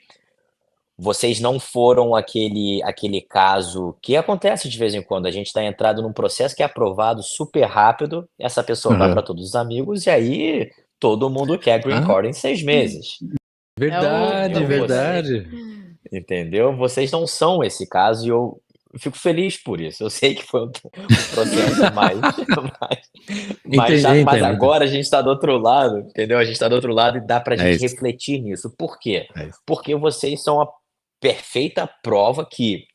vocês não foram aquele caso que acontece de vez em quando, a gente está entrado num processo que é aprovado super rápido, essa pessoa vai para Aham. todos os amigos e aí todo mundo quer green Ah, card em 6 meses, É o verdade, entendeu? Você verdade. entendeu? Vocês não são esse caso e eu fico feliz por isso. Eu sei que foi um processo mais mas Entendo. agora a gente está do outro lado, entendeu? A gente está do outro lado e dá para a É gente isso, refletir nisso. Por quê? é isso. Porque vocês são a perfeita prova que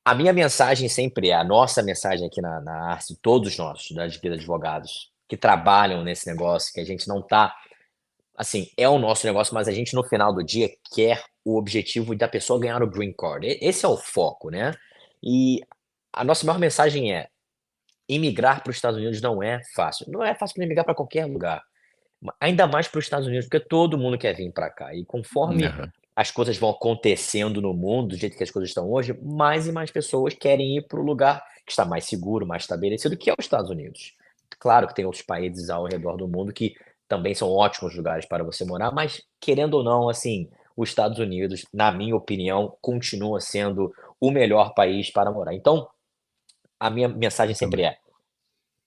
a minha mensagem sempre é, a nossa mensagem aqui na Arce, todos nós, da Vida Advogados, que trabalham nesse negócio, que a gente não tá assim, é o nosso negócio, mas a gente no final do dia quer o objetivo da pessoa ganhar o green card. Esse é o foco, né? E a nossa maior mensagem é: imigrar para os Estados Unidos não é fácil. Não é fácil para imigrar para qualquer lugar. Ainda mais para os Estados Unidos, porque todo mundo quer vir para cá. E conforme Aham. as coisas vão acontecendo no mundo, do jeito que as coisas estão hoje, mais e mais pessoas querem ir para o lugar que está mais seguro, mais estabelecido, que é os Estados Unidos. Claro que tem outros países ao redor do mundo que também são ótimos lugares para você morar, mas querendo ou não, assim, os Estados Unidos, na minha opinião, continua sendo o melhor país para morar. Então, a minha mensagem sempre Também.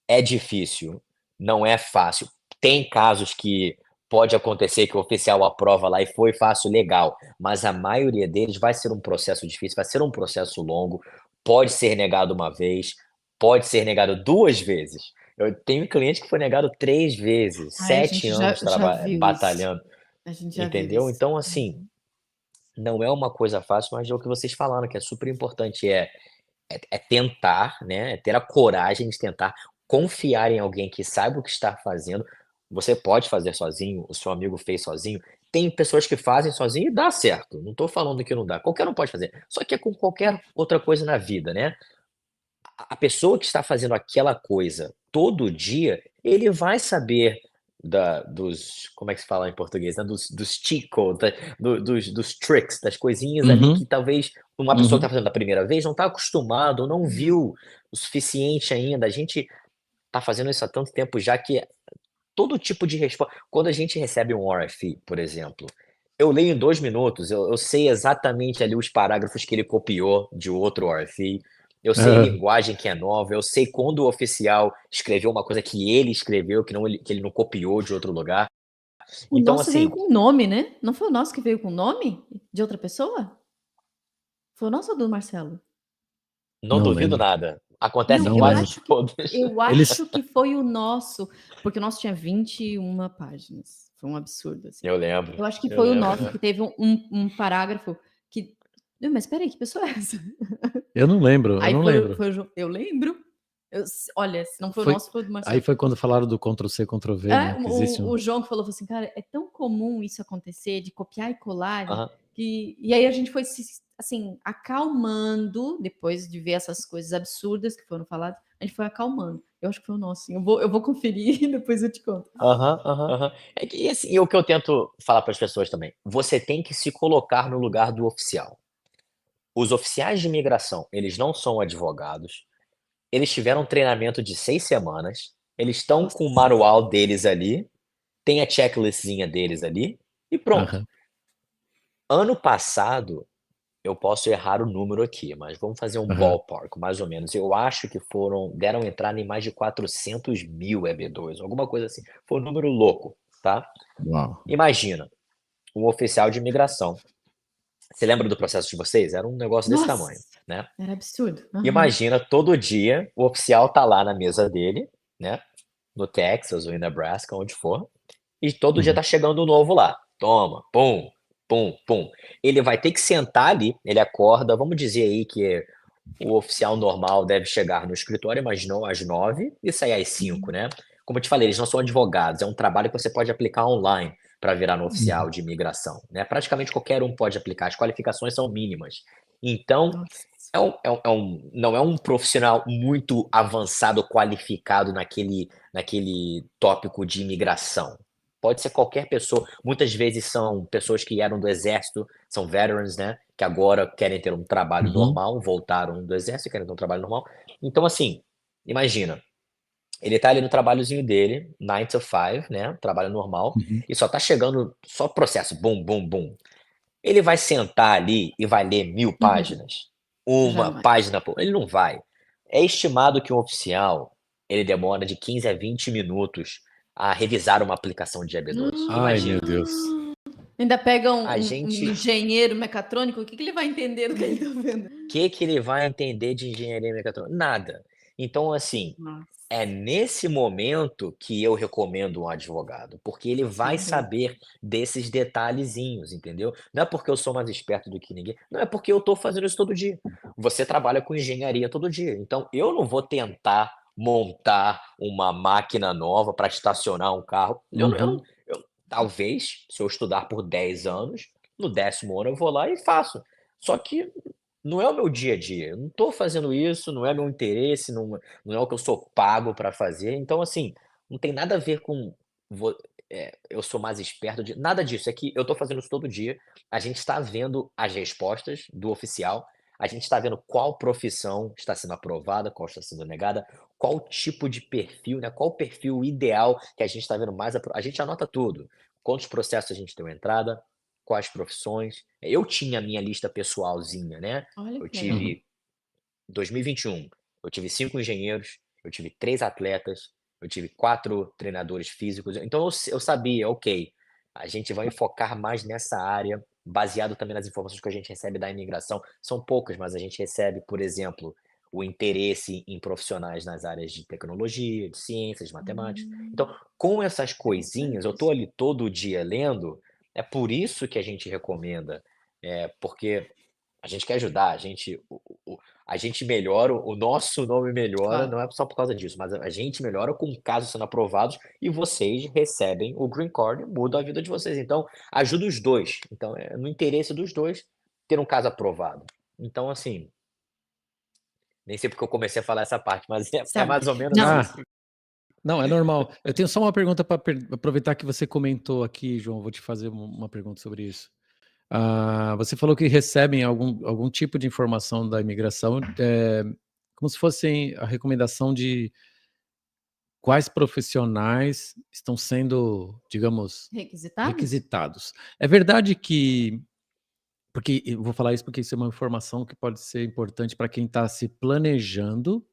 é difícil, não é fácil. Tem casos que pode acontecer que o oficial aprova lá e foi fácil, legal, mas a maioria deles vai ser um processo difícil, vai ser um processo longo, pode ser negado uma vez, pode ser negado 2 vezes. Eu tenho cliente que foi negado 3 vezes, Ai, a 7 gente já anos já viu isso. batalhando, A gente já viu entendeu? isso. Então, assim, não é uma coisa fácil, mas é o que vocês falaram, que é super importante, é tentar, né, é ter a coragem de tentar, confiar em alguém que saiba o que está fazendo. Você pode fazer sozinho, o seu amigo fez sozinho. Tem pessoas que fazem sozinho e dá certo, não estou falando que não dá, qualquer um pode fazer. Só que é com qualquer outra coisa na vida, né. A pessoa que está fazendo aquela coisa todo dia, ele vai saber como é que se fala em português, né? Dos cheat codes, dos tricks, das coisinhas ali que talvez uma pessoa que uhum. está fazendo a primeira vez não está acostumado, ou não viu o suficiente ainda. A gente está fazendo isso há tanto tempo já que todo tipo de resposta. Quando a gente recebe um RFI, por exemplo, eu leio em 2 minutos, eu sei exatamente ali os parágrafos que ele copiou de outro RFI, eu sei Aham. linguagem que é nova, eu sei quando o oficial escreveu uma coisa que ele escreveu, que ele não copiou de outro lugar. O Então, nosso veio assim, com nome, né? Não foi o nosso que veio com nome de outra pessoa? Foi o nosso ou do Marcelo? não Não duvido lembro, nada. Acontece Não, em não eu quase lembro. acho que todos. eu Eles acho que foi o nosso, porque o nosso tinha 21 páginas. Foi um absurdo, assim. Eu lembro, Eu acho que eu foi o lembro. nosso que teve um parágrafo que. Não, mas espera aí, que pessoa é essa? eu não lembro, eu Aí não foi, lembro. foi o João. Eu lembro. Olha, se não foi o Foi nosso, foi o do aí Marcelo. foi quando falaram do Ctrl C, Ctrl V, É, né, que existe um o João que falou assim, cara, é tão comum isso acontecer, de copiar e colar, Aham. e aí a gente foi se, assim, acalmando, depois de ver essas coisas absurdas que foram faladas, a gente foi acalmando. Eu acho que foi o nosso, assim, eu vou conferir e depois eu te conto. Aham, aham, aham. É que, e assim, e o que eu tento falar para as pessoas também, você tem que se colocar no lugar do oficial. Os oficiais de imigração, eles não são advogados, eles tiveram um treinamento de 6 semanas, eles estão com o Nossa. manual deles ali, tem a checklistzinha deles ali, e pronto. aham, Ano passado, eu posso errar o número aqui, mas vamos fazer um aham. ballpark, mais ou menos. Eu acho que deram entrada em mais de 400.000 EB2, alguma coisa assim. Foi um número louco, tá? Uau. Imagina, um oficial de imigração. Você lembra do processo de vocês? Era um negócio desse Nossa, tamanho, né? era absurdo. Aham. Imagina todo dia o oficial tá lá na mesa dele, né? No Texas ou em Nebraska, onde for, e todo dia Uhum. tá chegando um novo lá. Toma, pum, pum, pum. Ele vai ter que sentar ali, ele acorda, vamos dizer aí que o oficial normal deve chegar no escritório, imaginou, às 9 e sair às 5, Uhum. né? Como eu te falei, eles não são advogados, é um trabalho que você pode aplicar online para virar no oficial Uhum. de imigração, né? Praticamente qualquer um pode aplicar, as qualificações são mínimas. Então, Nossa. não é um profissional muito avançado, qualificado naquele tópico de imigração. Pode ser qualquer pessoa. Muitas vezes são pessoas que eram do exército, são veterans, né? Que agora querem ter um trabalho Uhum. normal, voltaram do exército e querem ter um trabalho normal. Então, assim, imagina, ele tá ali no trabalhozinho dele, 9 to 5, né? Trabalho normal, Uhum. e só tá chegando só processo, bum, bum, bum. Ele vai sentar ali e vai ler 1000 páginas? Uma Jamais. página por ele não vai. É estimado que um oficial, ele demora de 15 a 20 minutos a revisar uma aplicação de EB2. Ai, meu Imagina, Deus. Ainda pega a um gente engenheiro mecatrônico, o que que ele vai entender do que ele tá vendo? que ele vai entender de engenharia mecatrônica? Nada. Então, assim, Nossa, é nesse momento que eu recomendo um advogado, porque ele vai sem dúvida. saber desses detalhezinhos, entendeu? Não é porque eu sou mais esperto do que ninguém, não é porque eu estou fazendo isso todo dia. Você trabalha com engenharia todo dia, então eu não vou tentar montar uma máquina nova para estacionar um carro. Uhum. Talvez, se eu estudar por 10 anos, no 10º ano eu vou lá e faço. Só que não é o meu dia a dia, eu não estou fazendo isso, não é meu interesse, não é o que eu sou pago para fazer, então assim, não tem nada a ver com vo eu sou mais esperto de nada disso, é que eu estou fazendo isso todo dia, a gente está vendo as respostas do oficial, a gente está vendo qual profissão está sendo aprovada, qual está sendo negada, qual tipo de perfil, né, qual o perfil ideal que a gente está vendo mais a gente anota tudo, quantos processos a gente deu entrada, quais profissões. Eu tinha a minha lista pessoalzinha, né, Olha eu que legal. Uhum. tive 2021, eu tive 5 engenheiros, eu tive 3 atletas, eu tive 4 treinadores físicos, então eu sabia, ok, a gente vai focar mais nessa área, baseado também nas informações que a gente recebe da imigração, são poucas, mas a gente recebe, por exemplo, o interesse em profissionais nas áreas de tecnologia, de ciências, de matemática. Então, com essas coisinhas, eu Interessante estou isso. ali todo dia lendo, é por isso que a gente recomenda, porque a gente quer ajudar, a gente melhora, o nosso nome melhora, Claro. não é só por causa disso, mas a gente melhora com casos sendo aprovados e vocês recebem o green card e muda a vida de vocês. Então, ajuda os 2. Então, é no interesse dos 2 ter um caso aprovado. Então, assim, nem sei porque eu comecei a falar essa parte, mas é Sabe? mais ou menos Não, isso. Ah, Não, é normal. Eu tenho só uma pergunta para aproveitar que você comentou aqui, João. Vou te fazer uma pergunta sobre isso. Você falou que recebem algum tipo de informação da imigração, como se fosse a recomendação de quais profissionais estão sendo, digamos, Requisitados? requisitados. É verdade que, porque eu vou falar isso porque isso é uma informação que pode ser importante para quem está se planejando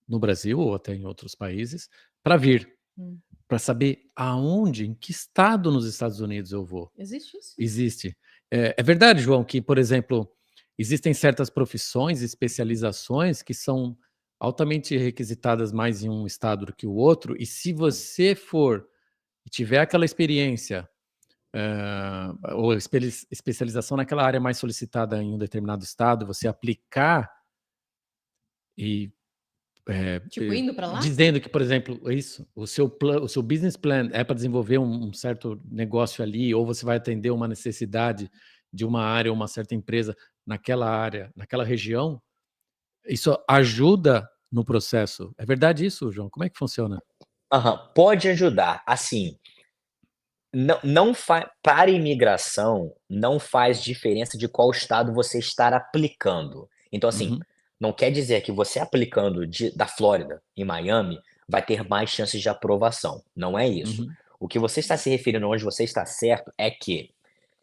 no Brasil ou até em outros países para vir, Hum. para saber aonde, em que estado nos Estados Unidos eu vou. Existe isso? Existe. É verdade, João, que, por exemplo, existem certas profissões, especializações que são altamente requisitadas mais em um estado do que o outro, e se você for e tiver aquela experiência, ou especialização naquela área mais solicitada em um determinado estado, você aplicar e Tipo, indo para lá? dizendo que, por exemplo, isso, o seu business plan é para desenvolver um certo negócio ali, ou você vai atender uma necessidade de uma área ou uma certa empresa naquela área, naquela região, isso ajuda no processo. É verdade isso, João? Como é que funciona? Aham, pode ajudar. Assim, não faz para imigração, não faz diferença de qual estado você estar aplicando. Então, assim, Uhum, não quer dizer que você aplicando da Flórida em Miami vai ter mais chances de aprovação, não é isso. uhum, O que você está se referindo, onde você está certo, é que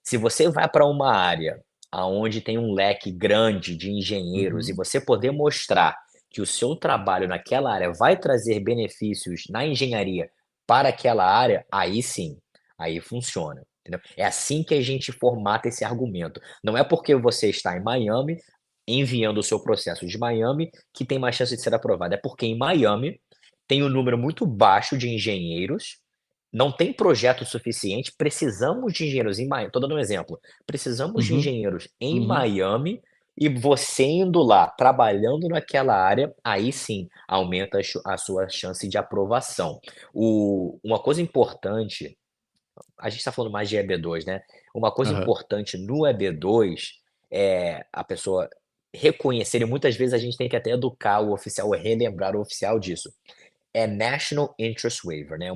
se você vai para uma área aonde tem um leque grande de engenheiros e uhum. você poder mostrar que o seu trabalho naquela área vai trazer benefícios na engenharia para aquela área, aí sim, aí funciona, entendeu? É assim que a gente formata esse argumento. Não é porque você está em Miami, enviando o seu processo de Miami, que tem mais chance de ser aprovado. É porque em Miami tem um número muito baixo de engenheiros, não tem projeto suficiente, precisamos de engenheiros em Miami. Estou dando um exemplo. Precisamos de Uhum, engenheiros em uhum. Miami e você indo lá, trabalhando naquela área, aí sim aumenta a sua chance de aprovação. Uma coisa importante, a gente está falando mais de EB2, né? Uma coisa Aham. importante no EB2 é a pessoa reconhecer, e muitas vezes a gente tem que até educar o oficial, relembrar o oficial disso. É National Interest Waiver, né,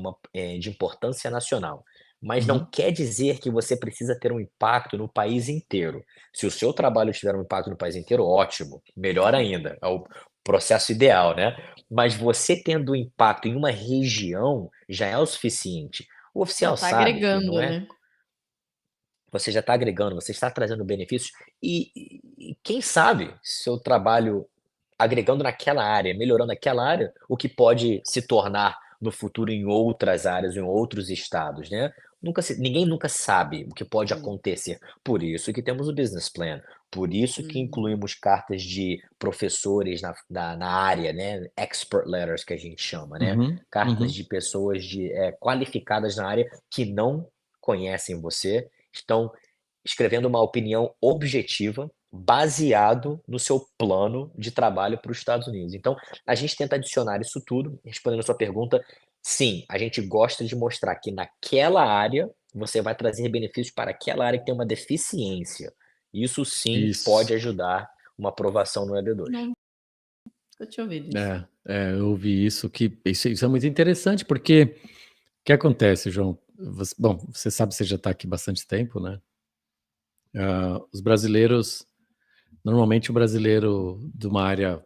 de importância nacional. Mas não Uhum. quer dizer que você precisa ter um impacto no país inteiro. Se o seu trabalho tiver um impacto no país inteiro, ótimo, melhor ainda, é o processo ideal, né. Mas você tendo um impacto em uma região já é o suficiente. O Já oficial está sabe que não agregando, é, né? você já está agregando, você está trazendo benefícios e quem sabe seu trabalho agregando naquela área, melhorando aquela área, o que pode se tornar no futuro em outras áreas, em outros estados, né. Ninguém nunca sabe o que pode Sim. acontecer. Por isso que temos o business plan, por isso que Uhum. incluímos cartas de professores na área, né, expert letters que a gente chama, né, Uhum. cartas Uhum. de pessoas qualificadas na área que não conhecem você, estão escrevendo uma opinião objetiva, baseado no seu plano de trabalho para os Estados Unidos. Então, a gente tenta adicionar isso tudo, respondendo a sua pergunta, sim, a gente gosta de mostrar que naquela área, você vai trazer benefícios para aquela área que tem uma deficiência. Isso sim pode Isso. ajudar uma aprovação no EB2. Nunca tinha ouvido isso. Eu ouvi isso, que isso é muito interessante, porque o que acontece, João? Bom, você sabe, você já está aqui bastante tempo, né? Os brasileiros, normalmente o brasileiro de uma área,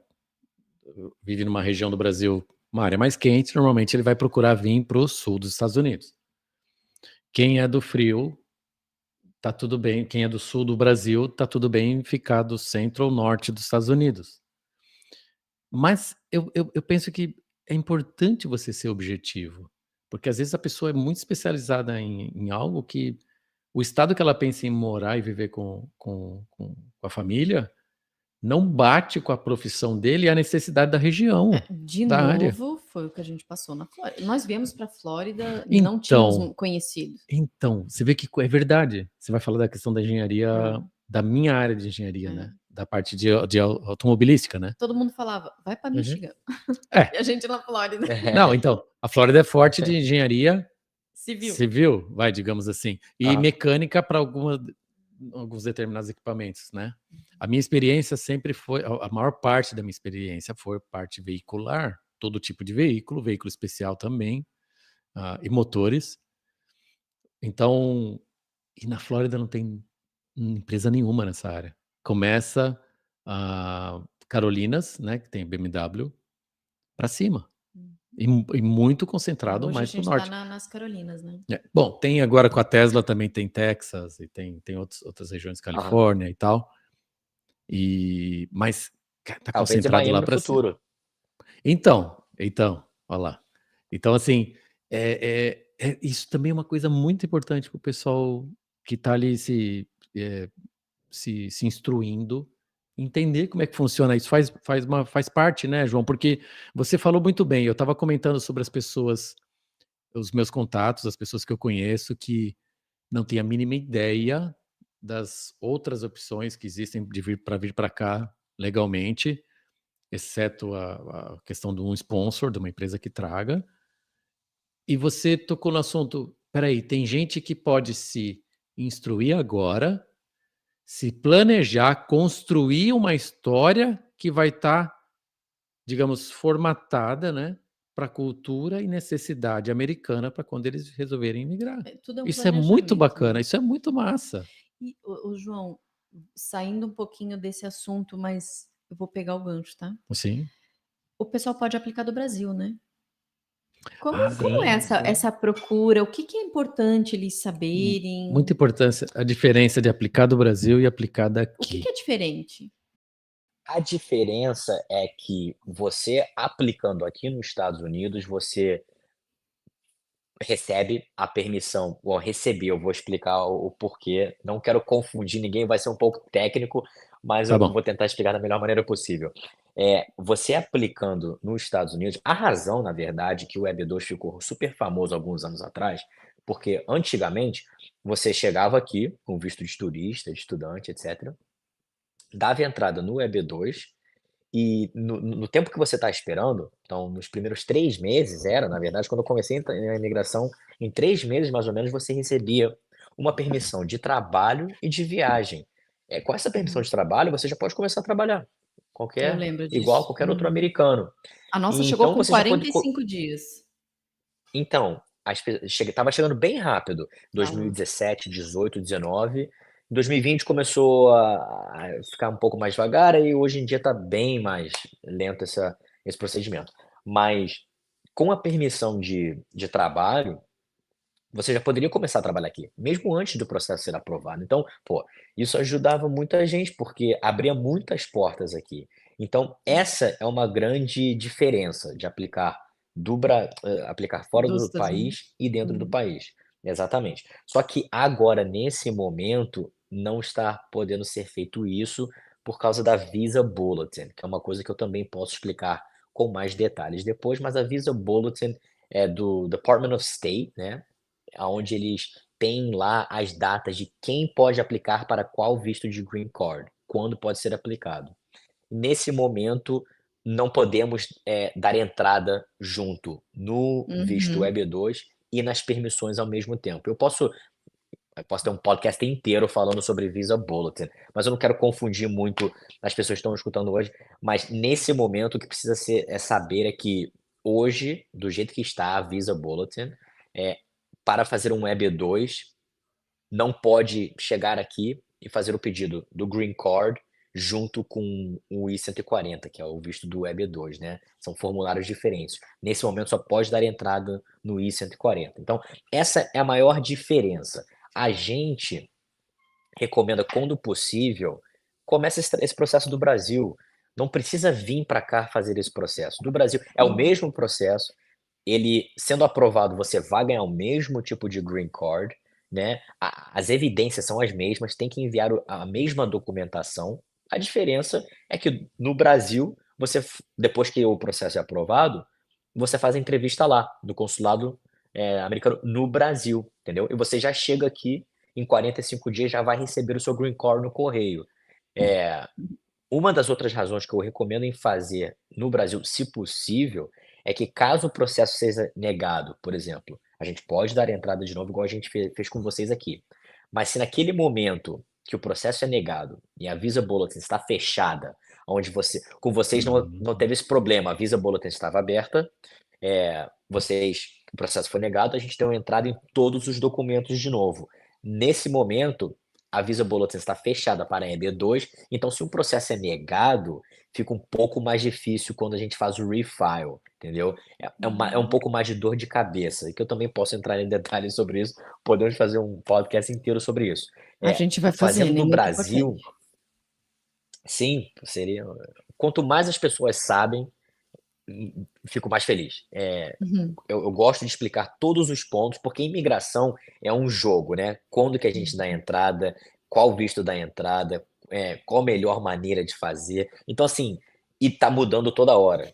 vive numa região do Brasil, uma área mais quente, normalmente ele vai procurar vir para o sul dos Estados Unidos. Quem é do frio, tá tudo bem. Quem é do sul do Brasil, tá tudo bem ficar do centro ou norte dos Estados Unidos. Mas eu penso que é importante você ser objetivo, porque às vezes a pessoa é muito especializada em algo que o estado que ela pensa em morar e viver com a família não bate com a profissão dele e a necessidade da região, De da área. novo, foi o que a gente passou na Flórida. Nós viemos para a Flórida, não tínhamos Então, conhecidos. você vê que é verdade. Você vai falar da questão da engenharia, É, da minha área de engenharia, é. né? Da parte de automobilística, né? Todo mundo falava, vai para Uhum. Michigan. É, E a gente na Flórida. não, então, a Flórida é forte de engenharia Civil. civil, vai, digamos assim, e Aham. mecânica para alguns determinados equipamentos, né? A minha experiência sempre foi, a maior parte da minha experiência foi parte veicular. todo tipo de veículo especial também, e motores. Então, e na Flórida não tem empresa nenhuma nessa área. Começa a Carolinas, né, que tem BMW, para cima. Hum. E muito concentrado Hoje a mais para o gente tá norte. nas Carolinas, né? Bom, tem agora com a Tesla também tem Texas e tem outras regiões, Aham. Califórnia e tal. Mas tá Talvez em concentrado lá Miami no para cima. futuro. Então, olha lá. Então, assim, isso também é uma coisa muito importante para o pessoal que está ali se instruindo, entender como é que funciona isso. Faz parte, né, João? Porque você falou muito bem. Eu estava comentando sobre as pessoas, os meus contatos, as pessoas que eu conheço, que não têm a mínima ideia das outras opções que existem de vir para cá legalmente, exceto a questão de um sponsor, de uma empresa que traga. E você tocou no assunto, peraí, tem gente que pode se instruir agora, se planejar, construir uma história que vai estar, digamos, formatada, né, para a cultura e necessidade americana para quando eles resolverem migrar. Tudo é um Isso é muito planejamento, bacana, né? isso é muito massa. E, o João, saindo um pouquinho desse assunto, mas eu vou pegar o gancho, tá? Sim. O pessoal pode aplicar do Brasil, né? Ah, Como é Sim, sim. essa procura? O que é importante eles saberem? muita importância a diferença de aplicar do Brasil e aplicar O que daqui. é diferente? A diferença é que você aplicando aqui nos Estados Unidos, você recebe a permissão, ou receber, eu vou explicar o porquê, não quero confundir ninguém, vai ser um pouco técnico, mas Tá eu bom. vou tentar explicar da melhor maneira possível. Você aplicando nos Estados Unidos, a razão, na verdade, que o Web2 ficou super famoso alguns anos atrás, porque antigamente você chegava aqui com visto de turista, de estudante, etc., dava entrada no Web2 e no tempo que você está esperando, então nos primeiros 3 meses na verdade, quando eu comecei na imigração, em 3 meses mais ou menos você recebia uma permissão de trabalho e de viagem. Com essa permissão Uhum. de trabalho, você já pode começar a trabalhar, Eu qualquer lembro igual disso. qualquer outro Uhum. americano. A nossa E chegou então com você já pode 45 dias. então, estava chegando bem rápido, Tava. 2017, 18, 19. Em 2020 começou a ficar um pouco mais devagar e hoje em dia está bem mais lento esse procedimento. Mas com a permissão de trabalho, você já poderia começar a trabalhar aqui, mesmo antes do processo ser aprovado. Então, pô, isso ajudava muita gente, porque abria muitas portas aqui. Então, essa é uma grande diferença de aplicar fora Dos do Estados país Unidos. e dentro do Uhum. país. Exatamente. Só que agora, nesse momento, não está podendo ser feito isso por causa da Visa Bulletin, que é uma coisa que eu também posso explicar com mais detalhes depois, mas a Visa Bulletin é do Department of State, né? Aonde eles têm lá as datas de quem pode aplicar para qual visto de green card, quando pode ser aplicado. Nesse momento, não podemos, dar entrada junto no visto Uhum. EB2 e nas permissões ao mesmo tempo. Eu posso ter um podcast inteiro falando sobre Visa Bulletin, mas eu não quero confundir muito as pessoas que estão escutando hoje, mas nesse momento o que precisa saber é que hoje, do jeito que está a Visa Bulletin, eh, para fazer um EB2, não pode chegar aqui e fazer o pedido do green card junto com o I-140, que é o visto do EB2, né, são formulários diferentes. Nesse momento só pode dar entrada no I-140. Então, essa é a maior diferença. A gente recomenda, quando possível, comece esse processo do Brasil. Não precisa vir para cá fazer esse processo. Do Brasil é o Uhum. mesmo processo, ele sendo aprovado, você vai ganhar o mesmo tipo de green card, né, as evidências são as mesmas, tem que enviar a mesma documentação. A diferença é que no Brasil, depois que o processo é aprovado, você faz a entrevista lá, no consulado, americano no Brasil, entendeu? E você já chega aqui, em 45 dias já vai receber o seu green card no correio. Eh, uma das outras razões que eu recomendo em fazer no Brasil, se possível, é que caso o processo seja negado, por exemplo, a gente pode dar entrada de novo igual a gente fez com vocês aqui. Mas se naquele momento que o processo é negado e a Visa Bulletin está fechada, onde com vocês não teve esse problema, a Visa Bulletin estava aberta, o processo foi negado, a gente deu entrada em todos os documentos de novo. Nesse momento, a Visa Bulletin está fechada para a EB2, então se um processo é negado, fica um pouco mais difícil quando a gente faz o refile, entendeu? É um pouco mais de dor de cabeça, e que eu também posso entrar em detalhes sobre isso, podemos fazer um podcast inteiro sobre isso. A gente vai fazer, Fazendo né? do Muito Brasil, importante. sim, seria. Quanto mais as pessoas sabem, fico mais feliz. Uhum. Eu gosto de explicar todos os pontos, porque imigração é um jogo, né? Quando que a gente dá entrada, qual visto da entrada, qual a melhor maneira de fazer. Então, assim, e tá mudando toda hora.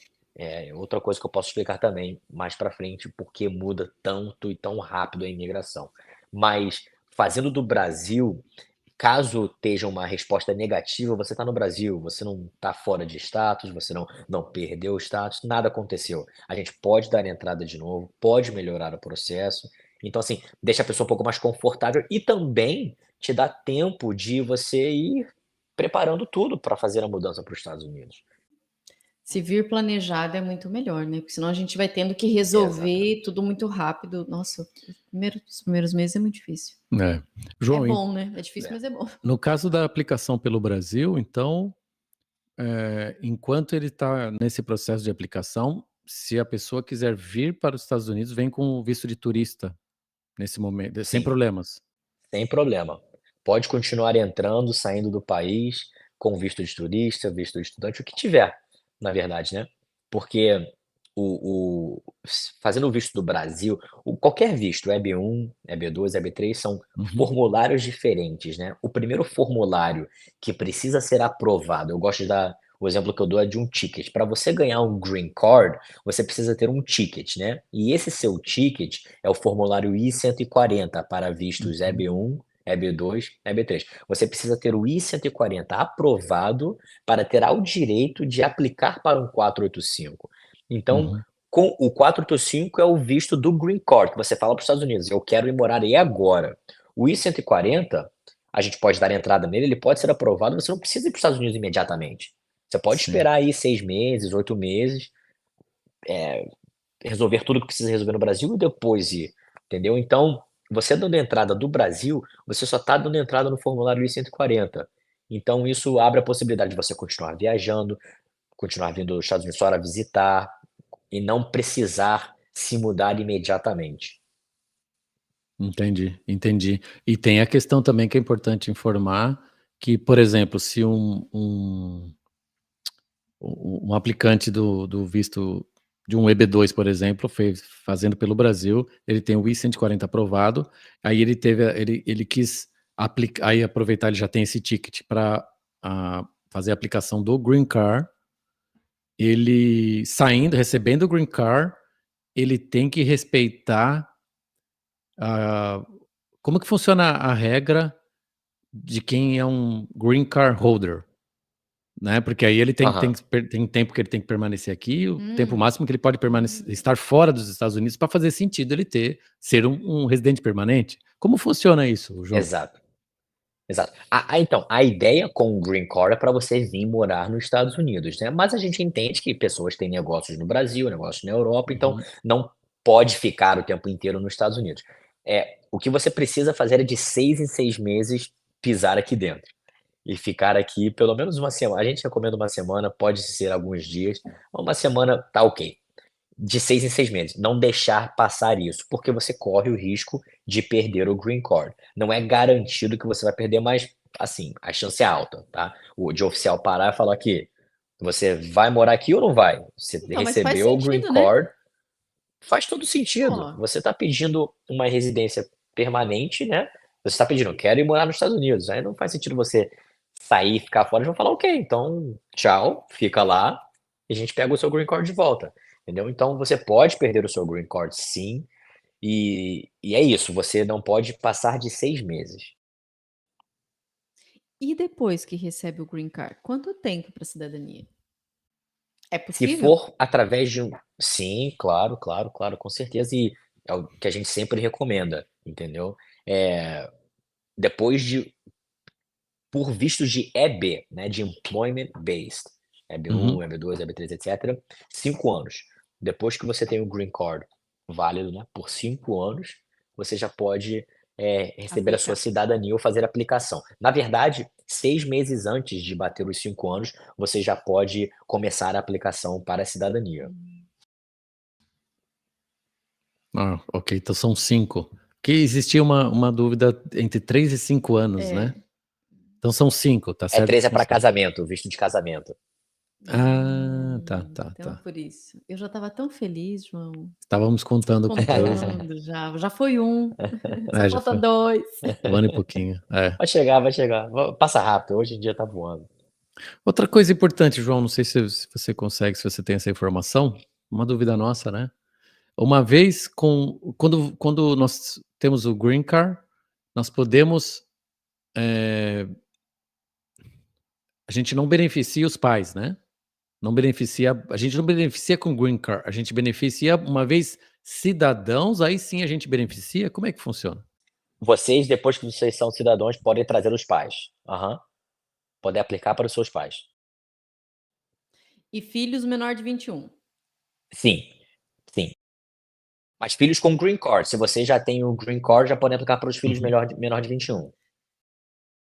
Outra coisa que eu posso explicar também mais para frente, porque muda tanto e tão rápido a imigração. Mas fazendo do Brasil, caso esteja uma resposta negativa, você está no Brasil, você não está fora de status, você não perdeu o status, nada aconteceu. A gente pode dar entrada de novo, pode melhorar o processo. Então, assim, deixa a pessoa um pouco mais confortável e também te dá tempo de você ir preparando tudo para fazer a mudança para os Estados Unidos. Se vir planejado é muito melhor, né? Porque senão a gente vai tendo que Exatamente. resolver tudo muito rápido. Nossa, os primeiros meses é muito difícil. João, É bom, né? É difícil, mas é bom. no caso da aplicação pelo Brasil, então, enquanto ele está nesse processo de aplicação, se a pessoa quiser vir para os Estados Unidos, vem com o visto de turista nesse momento, sem Sim, problemas. sem problema. Pode continuar entrando, saindo do país, com visto de turista, visto de estudante, o que tiver, na verdade, né? Porque fazendo o visto do Brasil, qualquer visto, EB1, EB2, EB3, são formulários diferentes, né? O primeiro formulário que precisa ser aprovado, eu gosto de dar, o exemplo que eu dou é de um ticket. Para você ganhar um green card, você precisa ter um ticket, né? E esse seu ticket é o formulário I-140 para vistos EB1, EB2, EB3. Você precisa ter o I-140 aprovado para ter o direito de aplicar para um 485. Então, com o 485 é o visto do green card, que você fala para os Estados Unidos, eu quero ir morar aí agora. O I-140, a gente pode dar entrada nele, ele pode ser aprovado, você não precisa ir para os Estados Unidos imediatamente. Você pode Sim. esperar aí 6 meses, 8 meses, resolver tudo que precisa resolver no Brasil e depois ir, entendeu? Então, você dando entrada do Brasil, você só está dando entrada no formulário I-140. Então, isso abre a possibilidade de você continuar viajando, continuar vindo aos Estados Unidos só para visitar e não precisar se mudar imediatamente. Entendi. E tem a questão também que é importante informar que, por exemplo, se um aplicante do visto de um EB2, por exemplo, fazendo pelo Brasil, ele tem o I-140 aprovado, aí ele quis aplicar, aí aproveitar, ele já tem esse ticket para fazer a aplicação do Green Card, ele recebendo o Green Card, ele tem que respeitar como que funciona a regra de quem é um Green Card holder, né? Porque aí ele tem tempo que ele tem que permanecer aqui, o tempo máximo que ele pode estar fora dos Estados Unidos para fazer sentido ele ser um residente permanente. Como funciona isso, João? Exato. Então, a ideia com o Green Card é para você vir morar nos Estados Unidos, né? Mas a gente entende que pessoas têm negócios no Brasil, negócios na Europa, então não pode ficar o tempo inteiro nos Estados Unidos. O que você precisa fazer é de 6 em 6 meses pisar aqui dentro e ficar aqui pelo menos uma semana. A gente recomenda uma semana, pode ser alguns dias, uma semana tá ok. De 6 em 6 meses, não deixar passar isso, porque você corre o risco de perder o green card. Não é garantido que você vai perder, mas, assim, a chance é alta, tá? O de oficial parar e falar que você vai morar aqui ou não vai? Você Então, mas faz recebeu o green sentido, né? card, faz todo sentido. Pô. Você está pedindo uma residência permanente, né? Você está pedindo, quero ir morar nos Estados Unidos. Aí não faz sentido você sair, ficar fora, eles vão falar, ok, então tchau, fica lá e a gente pega o seu green card de volta. Entendeu? Então você pode perder o seu green card, sim, e é isso, você não pode passar de 6 meses. E depois que recebe o green card, quanto tempo para cidadania? É Se possível? for através de sim, claro, com certeza, e é o que a gente sempre recomenda, entendeu? Depois de por vistos de EB, né, de Employment Based, EB1, EB2, EB3, etc., 5 anos. Depois que você tem o Green Card válido, né, por 5 anos, você já pode receber a sua Aplicar. cidadania ou fazer a aplicação. Na verdade, 6 meses antes de bater os 5 anos, você já pode começar a aplicação para a cidadania. Ah, ok, então são 5. Porque existia uma dúvida entre 3 e 5 anos, né? Então são 5, tá certo? 3 é São para 5. casamento, visto de casamento. Ah, tá. Então por isso. Eu já estava tão feliz, João. Estávamos contando com 3, né? Contando já. Já foi um. Só Já falta foi 2. 1 ano e pouquinho. Vai chegar. Passa rápido, hoje em dia tá voando. Outra coisa importante, João, não sei se você consegue, se você tem essa informação, uma dúvida nossa, né? Uma vez quando nós temos o Green Card, nós podemos, a gente não beneficia os pais, né? A gente não beneficia com Green Card, a gente beneficia uma vez cidadãos, aí sim a gente beneficia? Como é que funciona? Vocês, depois que vocês são cidadãos, podem trazer os pais. Podem aplicar para os seus pais. E filhos menor de 21. Sim. Mas filhos com Green Card, se você já tem o Green Card, já podem aplicar para os filhos menor de 21.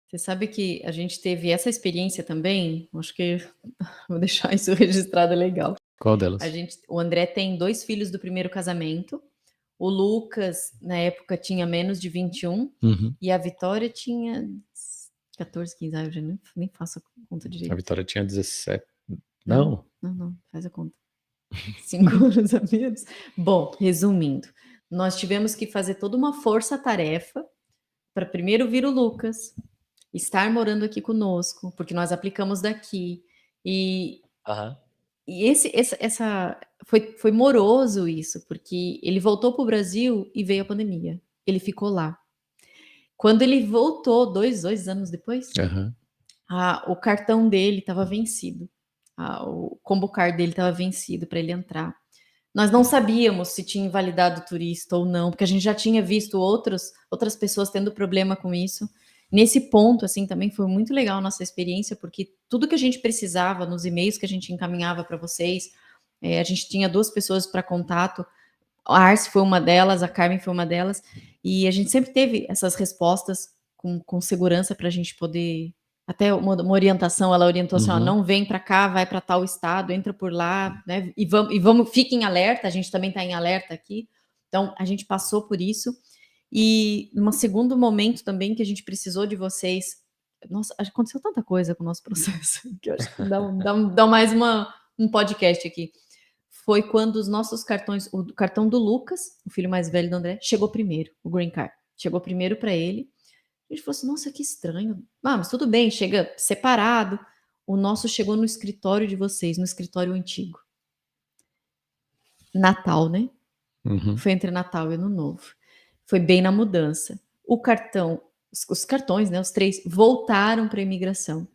Você sabe que a gente teve essa experiência também? Acho que vou deixar isso registrado, legal. Qual delas? O André tem 2 filhos do primeiro casamento. O Lucas, na época, tinha menos de 21. E a Vitória tinha 14, 15 anos. Eu nem faço a conta A direito. Vitória tinha 17. Não, faz a conta. 5 anos a menos. Bom, resumindo, nós tivemos que fazer toda uma força-tarefa para primeiro vir o Lucas, estar morando aqui conosco, porque nós aplicamos daqui. E foi moroso isso, porque ele voltou para o Brasil e veio a pandemia. Ele ficou lá. Quando ele voltou, dois anos depois, o cartão dele estava vencido. O combo card dele estava vencido para ele entrar. Nós não sabíamos se tinha invalidado o turista ou não, porque a gente já tinha visto outras pessoas tendo problema com isso. Nesse ponto, assim, também foi muito legal a nossa experiência, porque tudo que a gente precisava nos e-mails que a gente encaminhava para vocês, a gente tinha 2 pessoas para contato, a Arce foi uma delas, a Carmen foi uma delas, e a gente sempre teve essas respostas com segurança para a gente poder, até uma orientação, ela orientou assim, não vem para cá, vai para tal estado, entra por lá, né, e vamos, fiquem em alerta, a gente também está em alerta aqui, então a gente passou por isso. E num segundo momento também que a gente precisou de vocês, nossa, aconteceu tanta coisa com o nosso processo, que eu acho que dá mais um podcast aqui. Foi quando os nossos cartões, o cartão do Lucas, o filho mais velho do André, chegou primeiro, o Green Card. Chegou primeiro para ele. A gente falou assim, nossa, que estranho. Mas tudo bem, chega separado. O nosso chegou no escritório de vocês, no escritório antigo. Natal, né? Foi entre Natal e Ano Novo. Foi bem na mudança. O cartão, os cartões, né, os 3, voltaram para a imigração.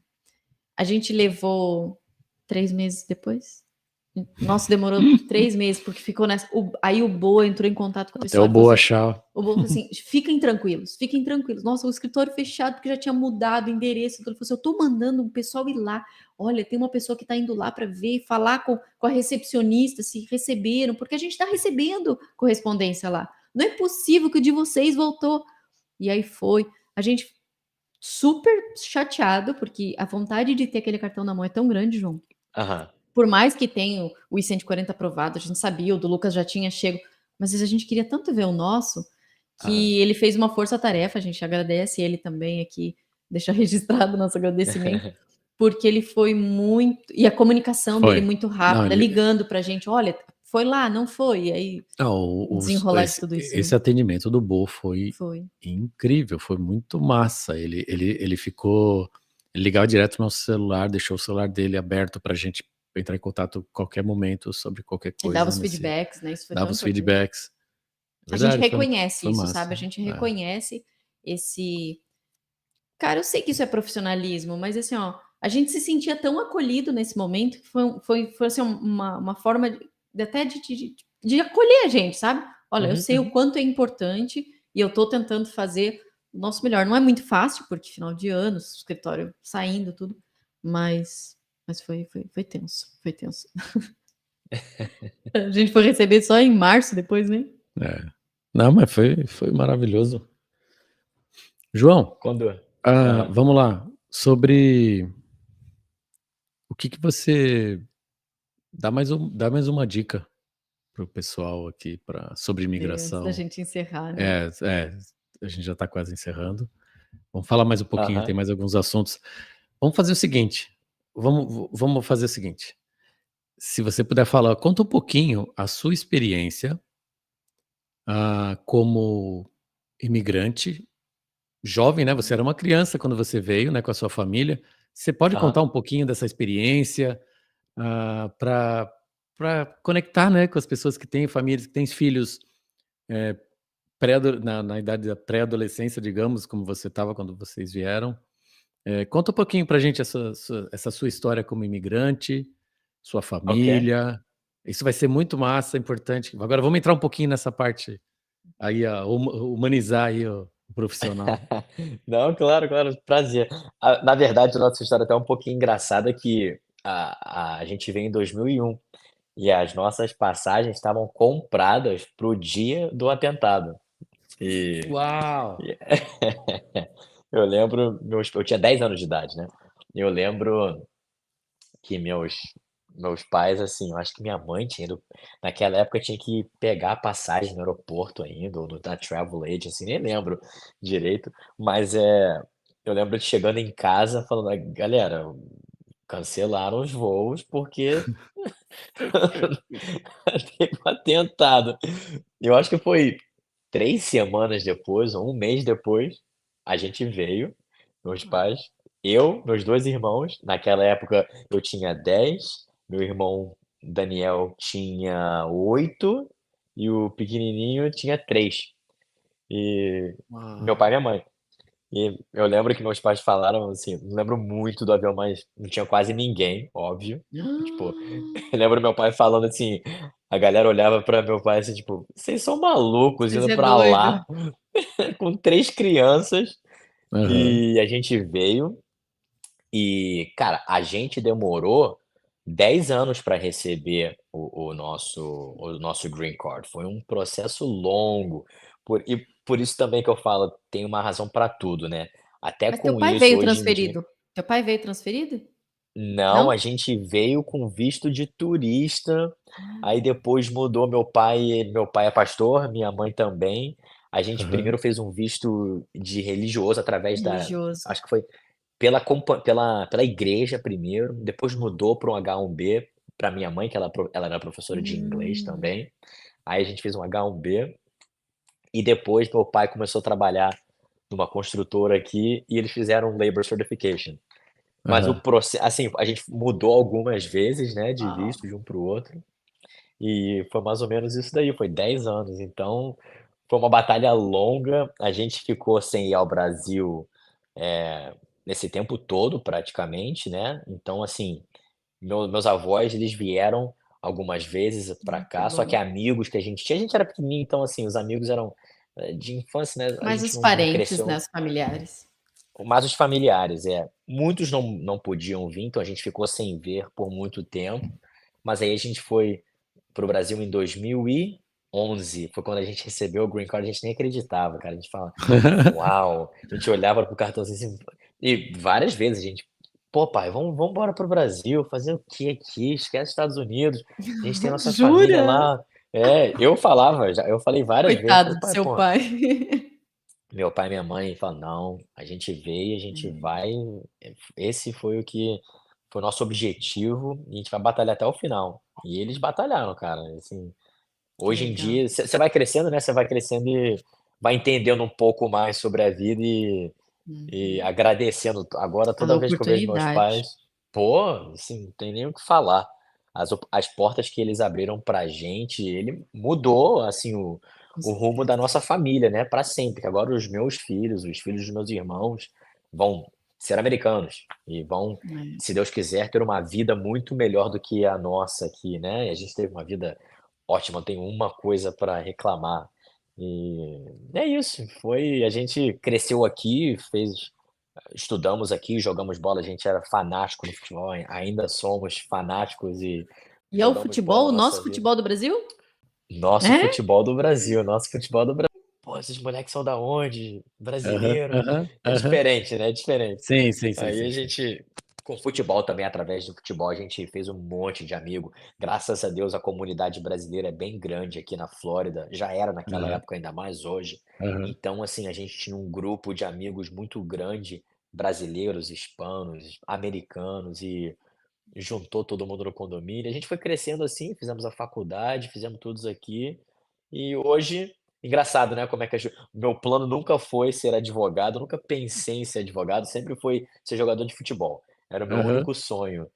A gente levou 3 meses depois. Nossa, demorou 3 meses, porque ficou nessa. Aí o Boa entrou em contato com o pessoal. Até o Boa achar. O Boa falou assim: fiquem tranquilos. Nossa, o escritório fechado, porque já tinha mudado o endereço. Ele falou assim: eu tô mandando um pessoal ir lá. Olha, tem uma pessoa que tá indo lá para ver, falar com a recepcionista se receberam, porque a gente tá recebendo correspondência lá. Não é possível que o de vocês voltou. E aí foi. A gente super chateado, porque a vontade de ter aquele cartão na mão é tão grande, João. Por mais que tenha o I-140 aprovado, a gente sabia, o do Lucas já tinha chego, mas a gente queria tanto ver o nosso, que ele fez uma força-tarefa, a gente agradece ele também aqui, deixa registrado o nosso agradecimento, porque ele foi muito, e a comunicação dele muito rápida, ligando pra gente, olha, foi lá, não foi, e aí desenrolar de tudo isso. Esse atendimento do Bo foi incrível, foi muito massa, ele ficou, ele ligava direto no nosso celular, deixou o celular dele aberto pra gente entrar em contato a qualquer momento sobre qualquer coisa. Ele dava os feedbacks, né? Isso foi dava os feedbacks. Verdade, a gente reconhece isso, sabe? A gente reconhece esse... Cara, eu sei que isso é profissionalismo, mas assim, ó, a gente se sentia tão acolhido nesse momento que foi assim, uma forma de acolher a gente, sabe? Olha, eu sei o quanto é importante e eu tô tentando fazer o nosso melhor. Não é muito fácil, porque final de ano, escritório saindo, tudo, mas foi tenso, foi tenso. A gente foi receber só em março depois, né? É. Não, mas foi maravilhoso. João, Quando. Ah, vamos lá. Sobre o que você dá mais uma dica pro pessoal aqui sobre Antes da imigração. gente encerrar, né? A gente já está quase encerrando. Vamos falar mais um pouquinho, aham, tem mais alguns assuntos. Vamos fazer o seguinte. Vamos fazer o seguinte. Se você puder falar, conta um pouquinho a sua experiência como imigrante jovem, né? Você era uma criança quando você veio, né, com a sua família. Você pode contar aham. um pouquinho dessa experiência para conectar, né, com as pessoas que têm famílias, que têm filhos na idade da pré-adolescência, digamos, como você estava quando vocês vieram. Conta um pouquinho para a gente essa sua história como imigrante, sua Ok. família. Isso vai ser muito massa, importante. Agora vamos entrar um pouquinho nessa parte aí, humanizar aí o profissional. Não, claro, claro, prazer. Na verdade, a nossa história é até um pouquinho engraçada que a gente veio em 2001 e as nossas passagens estavam compradas para o dia do atentado. E Uau! e eu lembro, eu tinha 10 anos de idade, né. Eu lembro que meus pais, assim, eu acho que minha mãe tinha ido naquela época tinha que pegar a passagem no aeroporto ainda, ou da travel agency, nem lembro direito, mas, eu lembro de chegando em casa falando: Galera, cancelaram os voos porque teve um atentado". Eu acho que foi 3 semanas depois ou 1 mês depois, a gente veio, meus pais, eu, meus 2 irmãos, naquela época eu tinha 10, meu irmão Daniel tinha 8 e o pequenininho tinha 3. E meu pai e Uau! minha mãe. E eu lembro que meus pais falaram, assim, não lembro muito do avião, mas não tinha quase ninguém, óbvio. Tipo, eu lembro meu pai falando assim, a galera olhava pra meu pai assim, tipo: "Vocês são malucos Vocês indo é pra doido. lá com 3 crianças". Aham, E a gente veio e, cara, a gente demorou 10 anos para receber o nosso green card. Foi um processo longo, por isso também que eu falo, tem uma razão para tudo, né. Até Mas teu com pai isso, veio hoje em dia transferido? Teu pai veio transferido? não, a Não? gente veio com visto de turista, aí Ah, depois mudou meu pai é pastor, minha mãe também. A gente aham. primeiro fez um visto de religioso através da religioso. acho que foi pela igreja primeiro, depois mudou para um H1B, para minha mãe, que ela era professora de inglês Hum. também. Aí a gente fez um H1B, e depois meu pai começou a trabalhar numa construtora aqui, e eles fizeram um Labor Certification. Mas o Aham. processo, assim, a gente mudou algumas vezes, né, de Uau. visto de um para o outro, e foi mais ou menos isso daí, foi 10 anos, então foi uma batalha longa, a gente ficou sem ir ao Brasil, nesse tempo todo praticamente, né, então assim, meus avós eles vieram algumas vezes pra Que cá, só que bom. amigos que a gente era pequenininho, então assim, os amigos eram, de infância, né, a Mais gente os não parentes, né, cresceu os familiares. mais os familiares, é. Muitos não podiam vir, então a gente ficou sem ver por muito tempo, mas aí a gente foi para o Brasil em 2011, foi quando a gente recebeu o green card, a gente nem acreditava, cara, a gente fala: "Uau!", a gente olhava para o cartãozinho assim, e várias vezes a gente: "Pô pai, vamos embora para o Brasil, fazer o quê aqui? Esquece Estados Unidos, a gente tem nossa família Jura? lá". Eu falei várias vezes, Coitado falei: do "Pai, seu pô". pai. Meu pai e minha mãe falam: "Não, a gente veio, a gente vai, esse foi o nosso objetivo e a gente vai batalhar até o final". E eles batalharam, cara, assim, Que hoje em legal. dia você vai crescendo, né, você vai crescendo e vai entendendo um pouco mais sobre a vida e Uhum. agradecendo. Agora A toda vez que eu vejo meus oportunidade. pais, pô, assim, não tem nem o que falar. As portas que eles abriram pra gente, ele mudou, assim, Com o rumo da certeza. nossa família, né, pra sempre, que agora os meus filhos, os filhos dos meus irmãos vão ser americanos e vão, É. se Deus quiser, ter uma vida muito melhor do que a nossa aqui, né, e a gente teve uma vida ótima, não tenho uma coisa pra reclamar. E é isso, a gente cresceu aqui, estudamos aqui, jogamos bola, a gente era fanático no futebol, ainda somos fanáticos e E é o jogamos bola futebol, a o nosso nossa vida. futebol do Brasil? Nosso É? futebol do Brasil, nosso futebol do Brasil. Pô, esses moleques são da onde? Aham, Brasileiro. aham, É aham. diferente, né? É diferente. Sim, sim, sim, Aí a sim, sim. gente, com futebol também, através do futebol, a gente fez um monte de amigo. Graças a Deus, a comunidade brasileira é bem grande aqui na Flórida. Já era naquela Aham, época, ainda mais hoje. aham, Então, assim, a gente tinha um grupo de amigos muito grande, brasileiros, hispanos, americanos, e juntou todo mundo no condomínio. A gente foi crescendo assim, fizemos a faculdade, fizemos tudo aqui. E hoje, engraçado, né, como é que meu plano nunca foi ser advogado, eu nunca pensei em ser advogado, sempre foi ser jogador de futebol. Era o meu aham. único sonho.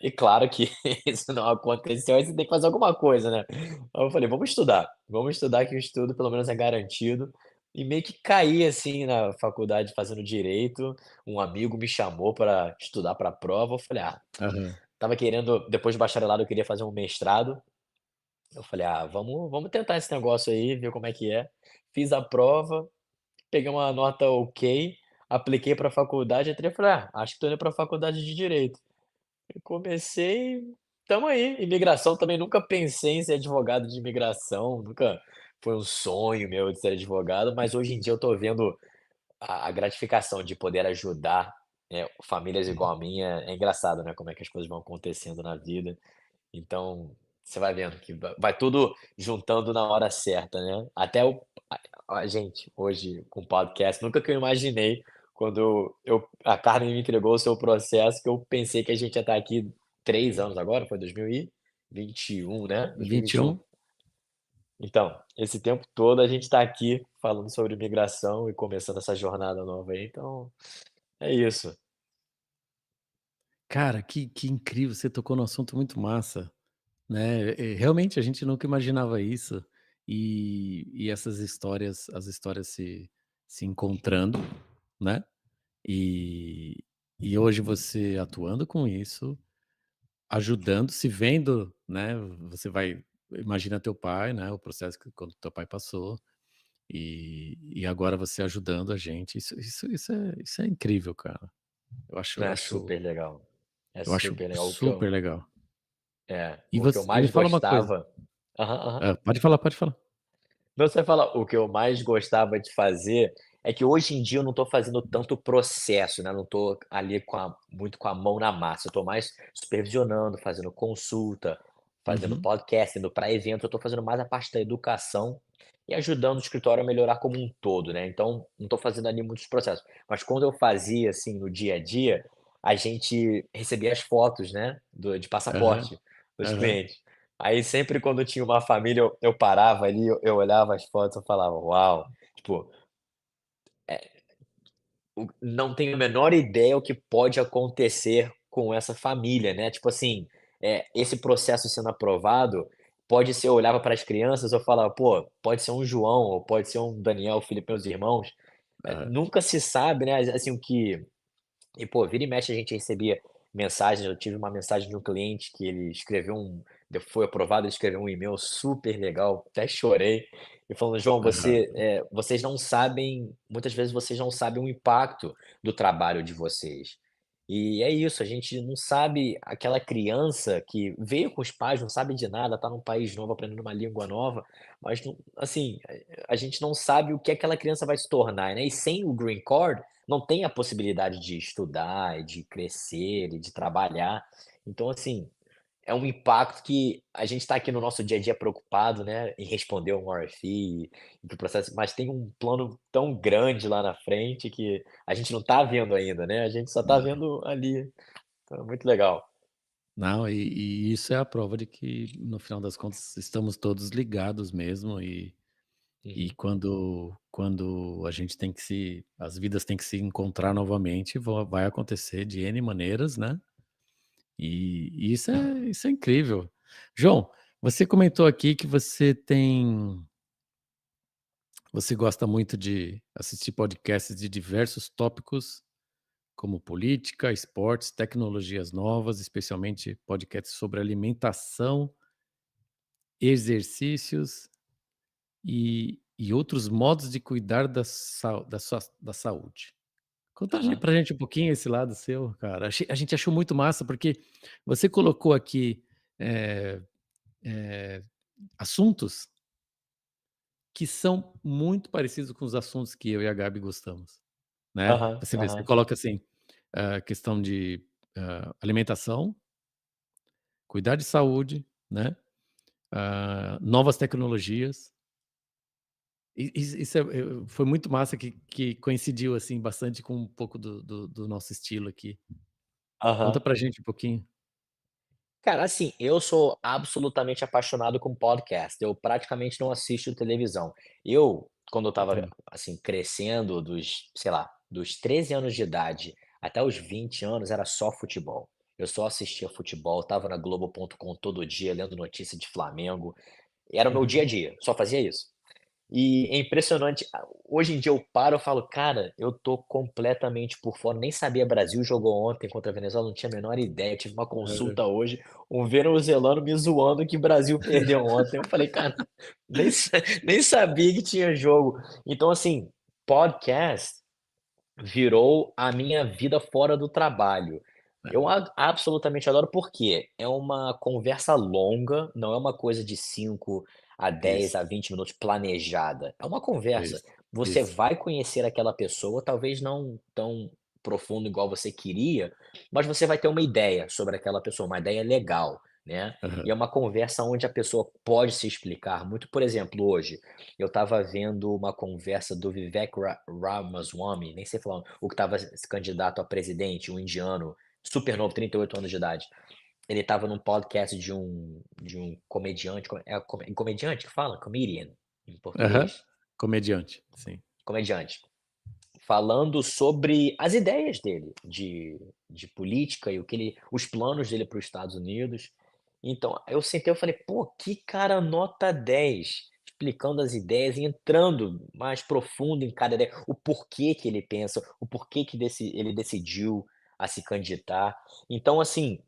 E claro que isso não aconteceu, aí você tem que fazer alguma coisa, né. Aí eu falei: vamos estudar que o estudo pelo menos é garantido". E meio que caí, assim, na faculdade fazendo direito, um amigo me chamou para estudar para a prova, eu falei: "Ah", Aham. estava querendo depois do bacharelado eu queria fazer um mestrado, eu falei: "Ah, vamos tentar esse negócio aí, ver como é que é". Fiz a prova, peguei uma nota ok, apliquei para a faculdade, entrei e falei: "Ah, acho que tô indo para a faculdade de direito". E comecei, estamos aí. Imigração também nunca pensei em ser advogado de imigração, nunca foi um sonho meu de ser advogado, mas hoje em dia eu tô vendo a gratificação de poder ajudar, famílias igual a minha. É engraçado, né, como é que as coisas vão acontecendo na vida. Então, você vai vendo que vai tudo juntando na hora certa, né. Até a gente hoje com o podcast, nunca que eu imaginei quando a Carmen me entregou o seu processo, que eu pensei que a gente ia estar aqui 3 anos agora, foi 2021, né, 2021. 21. Então, esse tempo todo a gente está aqui falando sobre imigração e começando essa jornada nova aí, então é isso. Cara, que incrível, você tocou num assunto muito massa, né, realmente a gente nunca imaginava isso, e essas histórias as histórias se encontrando, né, e e hoje você atuando com isso, ajudando, se vendo, né, você vai imagina teu pai, né, o processo que quando teu pai passou, e agora você ajudando a gente, isso é incrível, cara. Eu acho eu É acho super legal, é eu acho super legal. super legal. O que eu E me mais fala uma coisa. gostava. Aham, aham. Pode falar, pode falar. Não, você fala, o que eu mais gostava de fazer é que hoje em dia eu não estou fazendo tanto processo, né, não estou ali muito com a mão na massa, eu estou mais supervisionando, fazendo consulta, fazendo Uhum, podcast, indo para evento, eu estou fazendo mais a parte da educação e ajudando o escritório a melhorar como um todo, né, então não estou fazendo ali muitos processos. Mas quando eu fazia, assim, no dia a dia, a gente recebia as fotos, né, de aham, passaporte dos aham, clientes. Aí sempre quando tinha uma família, eu parava ali, eu olhava as fotos, eu falava: "Uau!", tipo, não tenho a menor ideia o que pode acontecer com essa família, né, tipo assim, esse processo sendo aprovado, pode ser, eu olhava para as crianças, eu falava: "Pô, pode ser um João ou pode ser um Daniel, o Felipe, meus irmãos", aham, nunca se sabe, né, assim, o que e, pô, vira e mexe a gente recebia mensagens, eu tive uma mensagem de um cliente que ele escreveu foi aprovado, ele escreveu um e-mail super legal, até chorei, e falando: "João, aham, vocês não sabem, muitas vezes vocês não sabem o impacto do trabalho de vocês". E é isso, a gente não sabe, aquela criança que veio com os pais, não sabe de nada, tá num país novo, aprendendo uma língua nova, mas não, assim, a gente não sabe o que aquela criança vai se tornar, né, e sem o green card, não tem a possibilidade de estudar e de crescer e de trabalhar. Então, assim, é um impacto que a gente está aqui no nosso dia a dia preocupado, né, em responder um RFI, e que o processo, mas tem um plano tão grande lá na frente que a gente não está vendo ainda, né, a gente só está não. vendo ali. Então é muito legal. Não, e isso é a prova de que, no final das contas, estamos todos ligados mesmo, e Uhum. quando a gente tem que as vidas têm que se encontrar novamente, vai acontecer de N maneiras, né, e isso é incrível. João, você comentou aqui que você gosta muito de assistir podcasts de diversos tópicos, como política, esportes, tecnologias novas, especialmente podcasts sobre alimentação, exercícios e outros modos de cuidar da saúde. Conta Aham. pra gente um pouquinho esse lado seu, cara. A gente achou muito massa, porque você colocou aqui, eh eh, assuntos que são muito parecidos com os assuntos que eu e a Gabi gostamos, né. Aham, Você vê, você aham. coloca assim, questão de, alimentação, cuidar de saúde, né, novas tecnologias. Isso foi muito massa que coincidiu, assim, bastante com um pouco do nosso estilo aqui. Conta Aham. pra gente um pouquinho. Cara, assim, eu sou absolutamente apaixonado com podcast, eu praticamente não assisto televisão. Quando eu Eu estava, também. assim, crescendo sei lá, dos 13 anos de idade até os 20 anos era só futebol. Eu só assistia futebol, estava na Globo.com todo dia lendo notícia de Flamengo, era o meu dia a Uhum. dia, só fazia isso. E é impressionante, hoje em dia eu paro, eu falo: "Cara, eu tô completamente por fora", nem sabia Brasil jogou ontem contra a Venezuela, não tinha a menor ideia, tive uma É. consulta hoje, um venezuelano me zoando que Brasil perdeu ontem, eu falei: "Cara, nem sa nem sabia que tinha jogo". Então assim, podcast virou a minha vida fora do trabalho. Eu É, absolutamente adoro, porque é uma conversa longa, não é uma coisa de 5 a 10 isso, a 20 minutos planejada. É uma conversa. isso, Você isso. vai conhecer aquela pessoa, talvez não tão profundo igual você queria, mas você vai ter uma ideia sobre aquela pessoa, uma ideia legal, né. E Aham. é uma conversa onde a pessoa pode se explicar muito. Por exemplo, hoje, eu estava vendo uma conversa do Vivek Ramaswamy, nem sei falar, o que estava se candidato a presidente, um indiano, super novo, 38 anos de idade. Ele estava num podcast de um comediante, comediante que fala? Comedian, em Aham. português. Comediante, sim. Comediante. Falando sobre as ideias dele de política e os planos dele para os Estados Unidos. Então, eu sentei, eu falei: "Pô, que cara nota 10 explicando as ideias e entrando mais profundo em cada ideia, o porquê que ele pensa, o porquê que ele decidiu a se candidatar". Então, assim,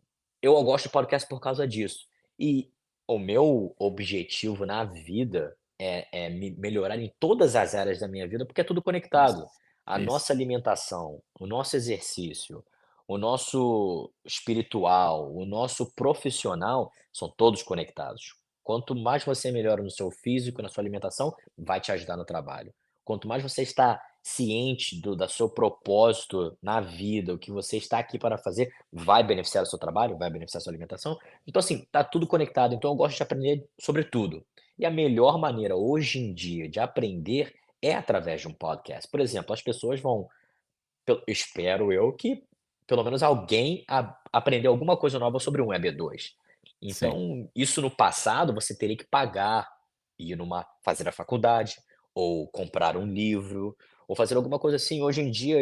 eu gosto de podcast por causa disso. E o meu objetivo na vida é me melhorar em todas as áreas da minha vida, porque é tudo conectado. Isso, A isso. nossa alimentação, o nosso exercício, o nosso espiritual, o nosso profissional, são todos conectados. Quanto mais você melhora no seu físico, na sua alimentação, vai te ajudar no trabalho. Quanto mais você está ciente do seu propósito na vida, o que você está aqui para fazer, vai beneficiar o seu trabalho, vai beneficiar a sua alimentação. Então, assim, tá tudo conectado. Então, eu gosto de aprender sobre tudo. E a melhor maneira hoje em dia de aprender é através de um podcast. Por exemplo, as pessoas vão, espero eu, que pelo menos alguém aprendeu alguma coisa nova sobre um EB2. Sim. Então, isso no passado você teria que pagar, fazer a faculdade, ou comprar um livro, ou fazer alguma coisa assim. Hoje em dia,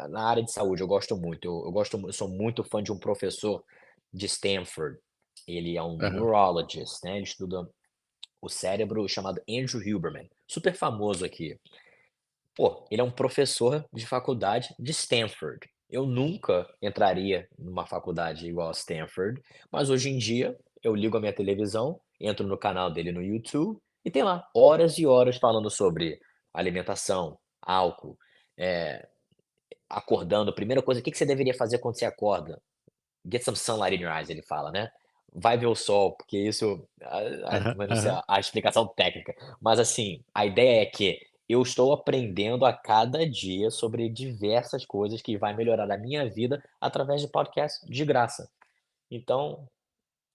na área de saúde, eu gosto muito. Eu sou muito fã de um professor de Stanford. Ele é um Aham. neurologist, né? Ele estuda o cérebro, chamado Andrew Huberman, super famoso aqui. Pô, ele é um professor de faculdade de Stanford. Eu nunca entraria numa faculdade igual a Stanford, mas hoje em dia eu ligo a minha televisão, entro no canal dele no YouTube e tem lá horas e horas falando sobre alimentação, álcool, eh, acordando, a primeira coisa, o que que você deveria fazer quando você acorda? Get some sunlight in your eyes, ele fala, né. Vai ver o sol, porque isso, Aham, eu não sei aham. a explicação técnica, mas assim, a ideia é que eu estou aprendendo a cada dia sobre diversas coisas que vai melhorar a minha vida através de podcast de graça. Então,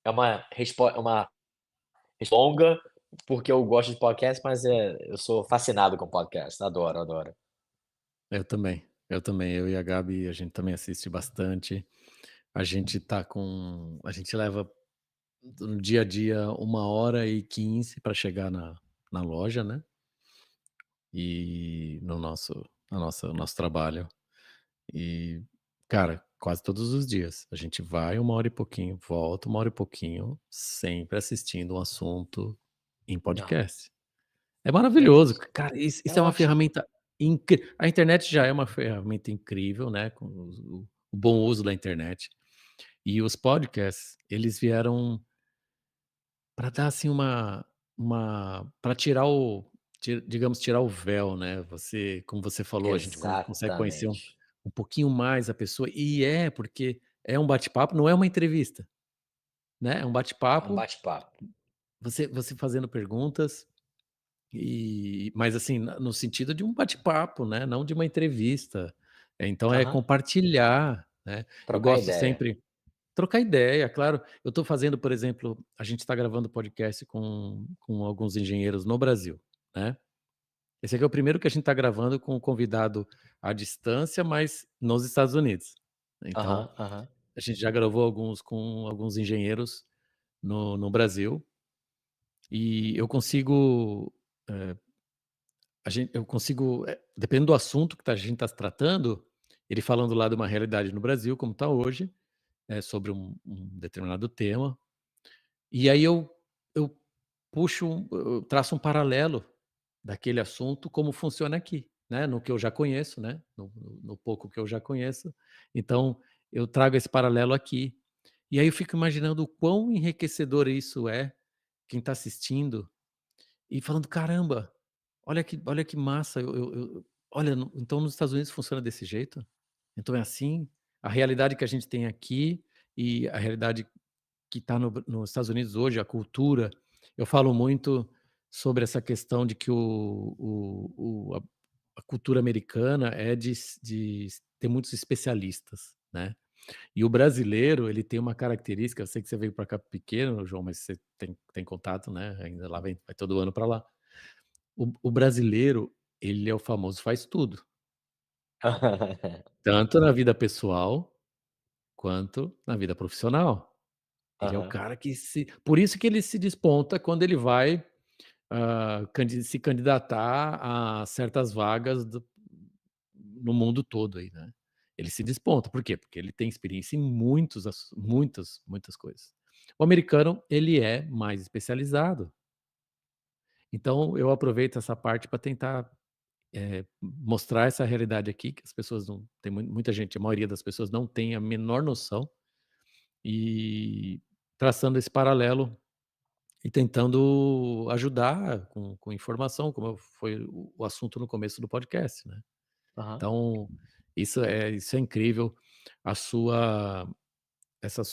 é uma longa, porque eu gosto de podcast, mas, eu sou fascinado com podcast, adoro, adoro. Eu também, eu também. Eu e a Gabi, a gente também assiste bastante. A gente leva no dia a dia 1h15 para chegar na loja, né, e no nosso trabalho. E, cara, quase todos os dias. A gente vai 1h e pouquinho, volta 1h e pouquinho, sempre assistindo um assunto em Não, podcast. É é maravilhoso, isso, cara, é isso é uma ótimo. ferramenta incri a internet já é uma ferramenta incrível, né, com o bom uso da internet. E os podcasts, eles vieram para dar, assim, uma para tirar digamos, tirar o véu, né, você como você falou, a gente consegue conhecer Exatamente. um pouquinho mais a pessoa, e porque é um bate-papo, não é uma entrevista, né, é um É um bate-papo, bate-papo. você fazendo perguntas, mas assim, no sentido de um bate-papo, né, não de uma entrevista. Então é Aham. compartilhar, né. Eu Trocar gosto ideia. sempre trocar ideia, claro. Eu estou fazendo, por exemplo, a gente está gravando podcast com alguns engenheiros no Brasil, né. Esse aqui é o primeiro que a gente está gravando com um convidado à distância, mas nos Estados Unidos. Então, Aham, aham. a gente já gravou alguns com alguns engenheiros no Brasil, e eu consigo, eh, eu consigo, dependendo do assunto que a gente está tratando, ele falando lá de uma realidade no Brasil, como está hoje, sobre um determinado tema, e aí eu eu traço um paralelo daquele assunto, como funciona aqui, né, no que eu já conheço, né, no pouco que eu já conheço. Então, eu trago esse paralelo aqui. E aí eu fico imaginando o quão enriquecedor isso é, quem está assistindo e falando: "Caramba, olha que massa, olha, então nos Estados Unidos funciona desse jeito? Então é assim? A realidade que a gente tem aqui e a realidade que está nos Estados Unidos hoje, a cultura". Eu falo muito sobre essa questão de que a cultura americana é de ter muitos especialistas, né. E o brasileiro, ele tem uma característica, eu sei que você veio para cá pequeno, João, mas você tem contato, né, ainda lá vai todo ano para lá. O brasileiro, ele é o famoso faz tudo, tanto na vida pessoal, quanto na vida profissional. Ele é o Aham. cara que por isso que ele se desponta quando ele vai, se candidatar a certas vagas no mundo todo aí, né. Ele se desponta, por quê? Porque ele tem experiência em muitas coisas. O americano, ele é mais especializado, então eu aproveito essa parte para tentar, mostrar essa realidade aqui, que as pessoas não tem muita gente, a maioria das pessoas não tem a menor noção, e traçando esse paralelo e tentando ajudar com informação, como foi o assunto no começo do podcast, né. Aham. Então, isso é incrível, a sua essa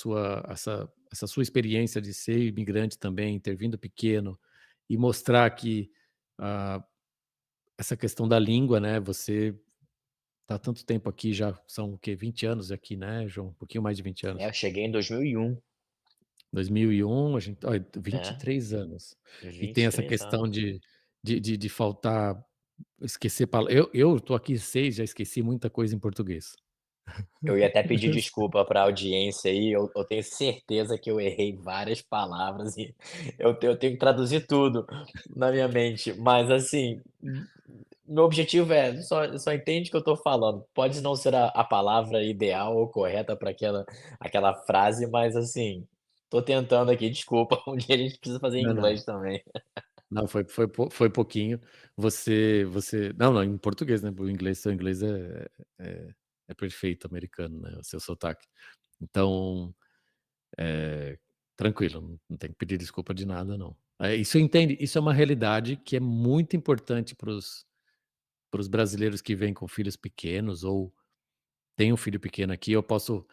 sua experiência de ser imigrante também, ter vindo pequeno e mostrar que, ah, essa questão da língua, né, você tá há tanto tempo aqui, já são o quê? 20 anos aqui, né, João? Um pouquinho mais de 20 É, anos. eu cheguei em 2001. 2001, a gente olha, É, 23 anos. E tem essa 23 questão anos. de faltar, esquecer palavras. Eu tô aqui 6, já esqueci muita coisa em português. Eu ia até pedir desculpa para a audiência aí, eu tenho certeza que eu errei várias palavras e eu tenho que traduzir tudo na minha mente, mas assim, meu objetivo é só entende o que eu estou falando. Pode não ser a palavra ideal ou correta para aquela frase, mas assim, tô tentando aqui, desculpa, um dia a gente precisa fazer em Não, não. inglês também. Não, foi pouquinho. Você não, não, em português, né, o inglês, seu inglês é é perfeito americano, né, o seu sotaque. Então, eh, tranquilo, não tem que pedir desculpa de nada não. Isso entende, isso é uma realidade que é muito importante para os brasileiros que vêm com filhos pequenos ou têm um filho pequeno aqui. Eu posso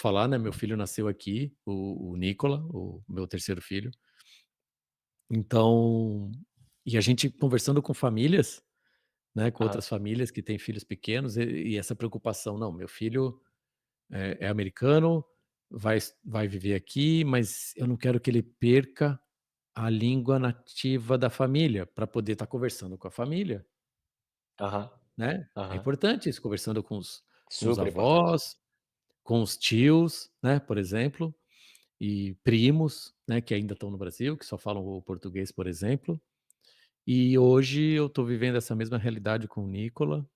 falar, né, meu filho nasceu aqui, o Nicola, o meu terceiro filho. Então, e a gente conversando com famílias, né, com Aham, outras famílias que têm filhos pequenos, e essa preocupação: "Não, meu filho é americano, vai viver aqui, mas eu não quero que ele perca a língua nativa da família, para poder estar conversando com a família", aham, né. É aham. importante isso, conversando com os Super importante. avós, com os tios, né, por exemplo, e primos, né, que ainda estão no Brasil, que só falam o português, por exemplo. E hoje eu estou vivendo essa mesma realidade com o Nicola.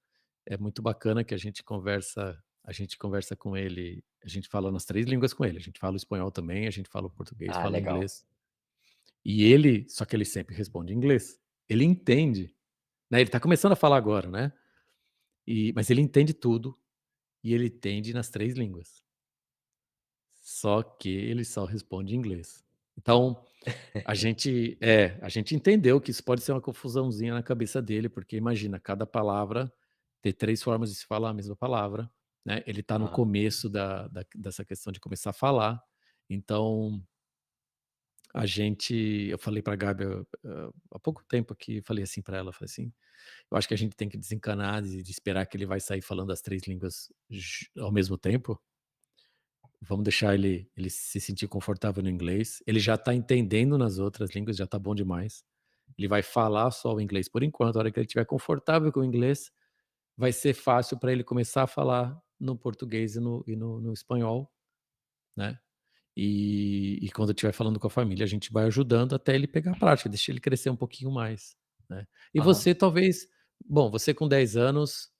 É muito bacana que a gente conversa com ele, a gente fala nas 3 línguas com ele, a gente fala o espanhol também, a gente fala o português, Ah, fala o legal. inglês. E ele só que ele sempre responde em inglês. Ele entende, né, ele tá começando a falar agora, né, mas ele entende tudo, e ele entende nas 3 línguas. Só que ele só responde em inglês. Então, a gente entendeu que isso pode ser uma confusãozinha na cabeça dele, porque imagina, cada palavra ter 3 formas de se falar a mesma palavra, né, ele está no Aham, começo dessa questão de começar a falar, então eu falei para a Gabi, há pouco tempo aqui, falei assim para ela, falei assim: "Eu acho que a gente tem que desencanar de esperar que ele vai sair falando as 3 línguas ao mesmo tempo, vamos deixar ele se sentir confortável no inglês, ele já está entendendo nas outras línguas, já está bom demais. Ele vai falar só o inglês por enquanto, a hora que ele estiver confortável com o inglês, vai ser fácil para ele começar a falar no português e no espanhol, né. E quando eu estiver falando com a família, a gente vai ajudando até ele pegar a prática, deixa ele crescer um pouquinho mais, né. E aham. você talvez bom, você com 10 anos,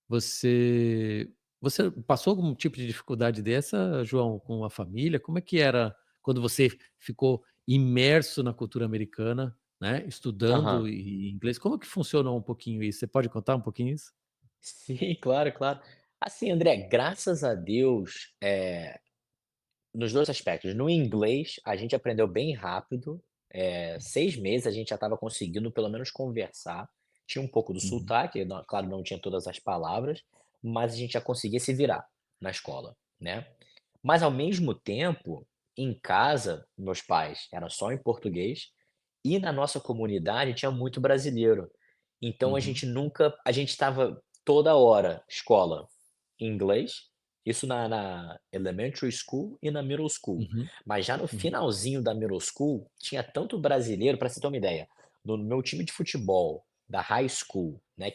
você você passou algum tipo de dificuldade dessa, João, com a família? Como é que era quando você ficou imerso na cultura americana, né, estudando Aham. inglês? Como que funcionou um pouquinho isso? Você pode contar um pouquinho isso? Sim, claro, claro. Assim, André, graças a Deus, nos 2 aspectos. No inglês, a gente aprendeu bem rápido, 6 meses a gente já estava conseguindo pelo menos conversar. Tinha um pouco do Uhum, sotaque, não claro, não tinha todas as palavras, mas a gente já conseguia se virar na escola, né. Mas ao mesmo tempo, em casa, meus pais eram só em português, e na nossa comunidade tinha muito brasileiro. Então uhum, a gente estava toda hora, escola em inglês, isso na elementary school e na middle school. uhum, Mas já no uhum. finalzinho da middle school, tinha tanto brasileiro, para você ter uma ideia, no meu time de futebol da high school, né,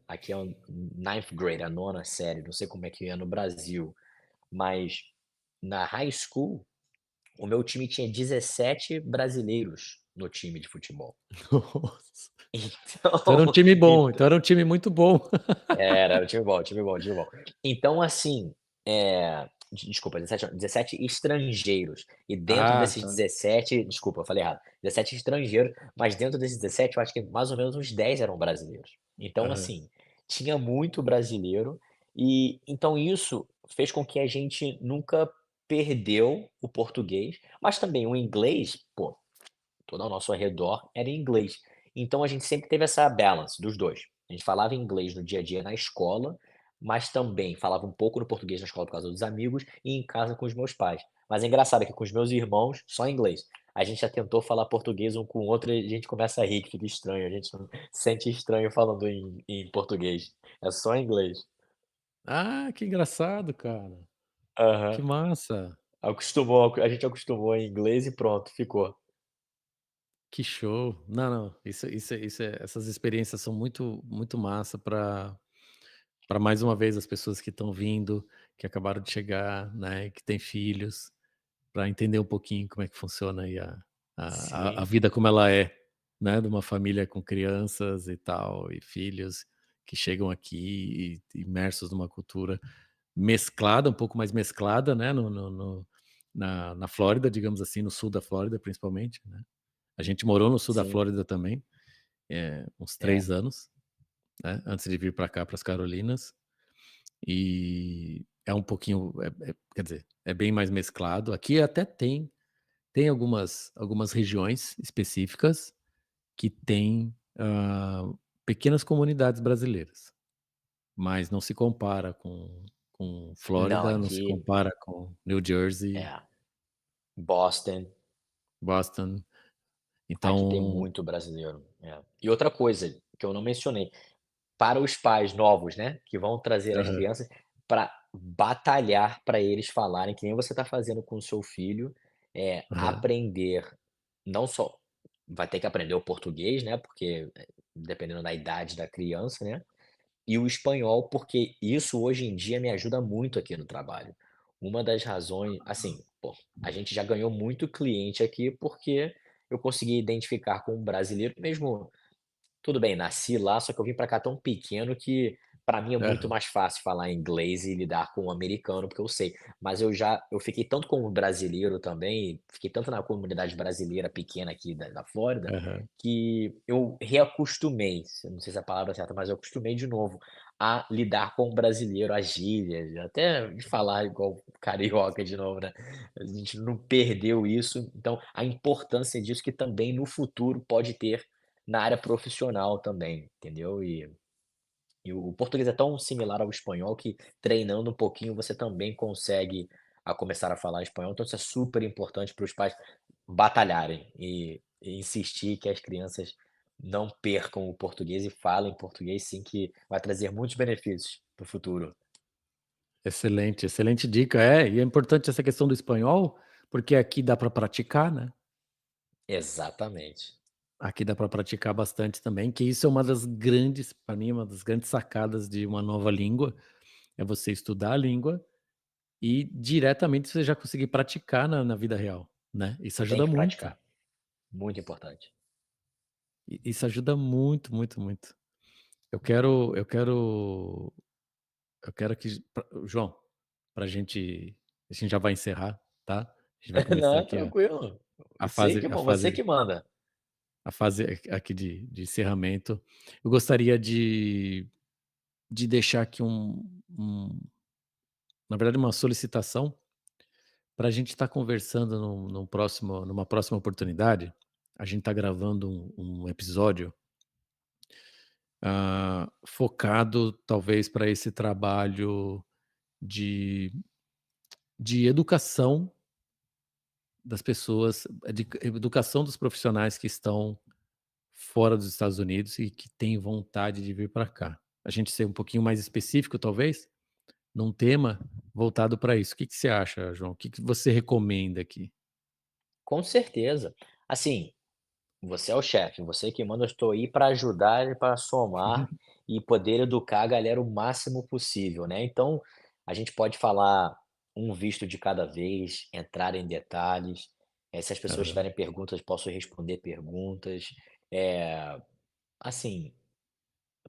aqui é o ninth grade, a nona série, não sei como é que é no Brasil, mas na high school, o meu time tinha 17 brasileiros no time de futebol. Nossa. Então era um Então time bom, então era um time muito bom. era, time bom, time bom, time bom. Então, assim, desculpa, 17 não, 17 estrangeiros. E dentro Ah, desses tá. 17, desculpa, eu falei errado, 17 estrangeiros, mas dentro desses 17 eu acho que mais ou menos uns 10 eram brasileiros. Então, Aham, assim, tinha muito brasileiro, e então isso fez com que a gente nunca perdeu o português, mas também o inglês, pô, todo ao nosso redor era em inglês. Então a gente sempre teve essa balance dos 2. A gente falava inglês no dia a dia na escola, mas também falava um pouco no português na escola por causa dos amigos e em casa com os meus pais. Mas é engraçado que com os meus irmãos, só inglês. A gente já tentou falar português um com o outro e a gente começa a rir, que fica estranho, a gente se sente estranho falando em português. É só inglês. Ah, que engraçado, cara. Que Aham. massa. A gente acostumou em inglês e pronto, ficou. Que show. Não, não, essas experiências são muito massa para mais uma vez as pessoas que estão vindo, que acabaram de chegar, né, e que têm filhos, para entender um pouquinho como é que funciona aí a Sim, vida como ela é, né, de uma família com crianças e tal, e filhos que chegam aqui e imersos numa cultura mesclada, um pouco mais mesclada, né, na Flórida, digamos assim, no sul da Flórida principalmente, né. A gente morou no sul da sim, Flórida também, uns é, 3 anos, né, antes de vir para cá, para as Carolinas, e é um pouquinho, quer dizer, é bem mais mesclado. Aqui até tem algumas regiões específicas que têm, pequenas comunidades brasileiras, mas não se compara com não, Flórida, não se aqui compara com New Jersey, é, Boston. Boston. Aqui tem Então muito brasileiro, é. E outra coisa que eu não mencionei, para os pais novos, né, que vão trazer as aham, crianças, para batalhar para eles falarem, que nem você está fazendo com o seu filho, aham, aprender não só vai ter que aprender o português, né, porque, dependendo da idade da criança, né, e o espanhol, porque isso hoje em dia me ajuda muito aqui no trabalho. Uma das razões assim, pô, a gente já ganhou muito cliente aqui, porque eu consegui identificar com um brasileiro mesmo tudo bem, nasci lá, só que eu vim pra cá tão pequeno que pra mim é muito aham, mais fácil falar inglês e lidar com o americano, porque eu sei. Mas eu fiquei tanto com o brasileiro também, fiquei tanto na comunidade brasileira pequena aqui da Flórida, aham. que eu reacostumei, não sei se é a palavra certa, mas eu acostumei de novo a lidar com o brasileiro, as gírias, até de falar igual carioca de novo, né. A gente não perdeu isso, então a importância disso que também no futuro pode ter na área profissional também, entendeu. E o português é tão similar ao espanhol que treinando um pouquinho você também consegue a começar a falar espanhol, então isso é super importante para os pais batalharem e insistir que as crianças não percam o português e falem português sim, que vai trazer muitos benefícios para o futuro. Excelente, excelente dica. É, e é importante essa questão do espanhol, porque aqui dá para praticar, né? Exatamente. Aqui dá para praticar bastante também, que isso é uma das grandes, para mim, uma das grandes sacadas de uma nova língua, é você estudar a língua e diretamente você já conseguir praticar na vida real, né? Isso Tem ajuda que muito. praticar, muito importante. Isso ajuda muito, muito, muito. Eu quero, eu quero, eu quero que, João, a gente já vai encerrar, tá? A gente vai começar Não, aqui tranquilo. a Sei fase, que é a bom, você fase que manda. a fase aqui de encerramento. Eu gostaria de deixar aqui na verdade, uma solicitação para a gente estar conversando numa próxima oportunidade. A gente está gravando um episódio focado talvez para esse trabalho de, de educação das pessoas, de educação dos profissionais que estão fora dos Estados Unidos e que têm vontade de vir para cá. A gente ser um pouquinho mais específico, talvez, num tema voltado para isso. O que que você acha, João? O que que você recomenda aqui? Com certeza. Assim, você é o chefe, você que manda, eu estou aí para ajudar e para somar e poder educar a galera o máximo possível, né. Então, a gente pode falar um visto de cada vez, entrar em detalhes, se as pessoas Aham. tiverem perguntas, posso responder perguntas. Eh, assim,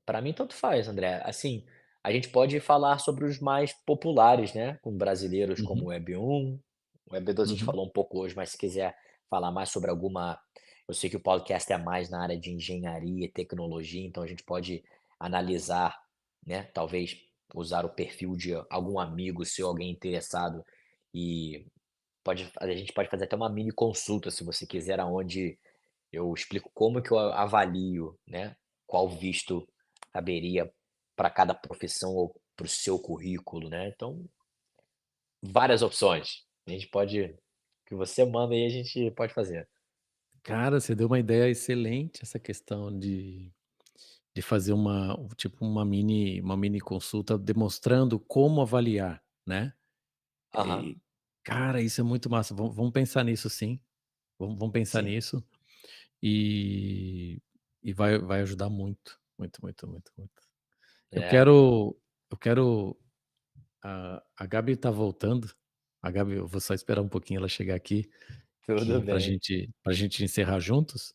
para mim tanto faz, André. Assim, a gente pode falar sobre os mais populares, né, com brasileiros como Uhum, o Web1, o Web2 a gente uhum. falou um pouco hoje, mas se quiser falar mais sobre alguma, eu sei que o podcast é mais na área de engenharia e tecnologia, então a gente pode analisar, né, talvez usar o perfil de algum amigo seu, alguém interessado e a gente pode fazer até uma mini consulta, se você quiser, aonde eu explico como que eu avalio, né, qual visto caberia para cada profissão ou para o seu currículo, né. Então, várias opções. A gente pode o que você manda aí, a gente pode fazer. Cara, você deu uma ideia excelente, essa questão de fazer tipo uma mini consulta demonstrando como avaliar, né? Aham, E, cara, isso é muito massa. Vamos pensar nisso, sim. Vamos pensar sim. nisso e, e vai ajudar muito, muito, muito, muito, muito. Eu É, quero, eu quero. A Gabi tá voltando. A Gabi, eu vou só esperar um pouquinho ela chegar aqui, tudo que bem. pra gente encerrar juntos.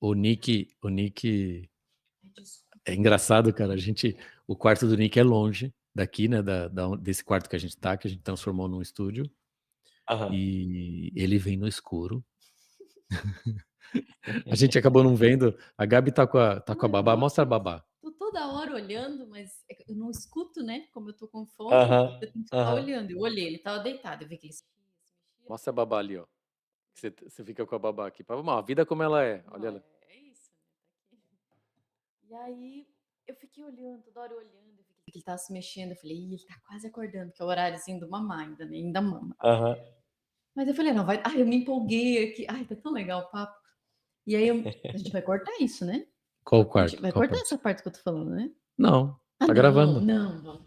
O Nick Ai, desculpa. é engraçado, cara. O quarto do Nick é longe daqui, né? Desse quarto que a gente tá, que a gente transformou num estúdio. Aham. E ele vem no escuro. A gente acabou não vendo. A Gabi tá com a Olha, babá. Mostra a nossa, babá. tô toda hora olhando, mas é que eu não escuto, né? Como eu tô com fone, Aham, eu tenho que ficar aham. olhando. Eu olhei, ele estava deitado, eu vi que ele se mexia. Mostra a babá ali, ó. Você fica com a babá aqui. A vida como ela é. Olha Não, ela. é isso, né? Tá aqui. E aí eu fiquei olhando, toda hora olhando, eu vi que ele tava se mexendo. Eu falei, ih, ele tá quase acordando, que é o horáriozinho do mamar ainda, né? Ainda mama. Aham. Mas eu falei, não, vai. Ai, eu me empolguei aqui. Ai, tá tão legal o papo. E aí a gente vai cortar isso, né? Qual o A gente quarto? vai Qual cortar parte? essa parte que eu tô falando, né? Não, Ah, tá não, gravando. não, vamos.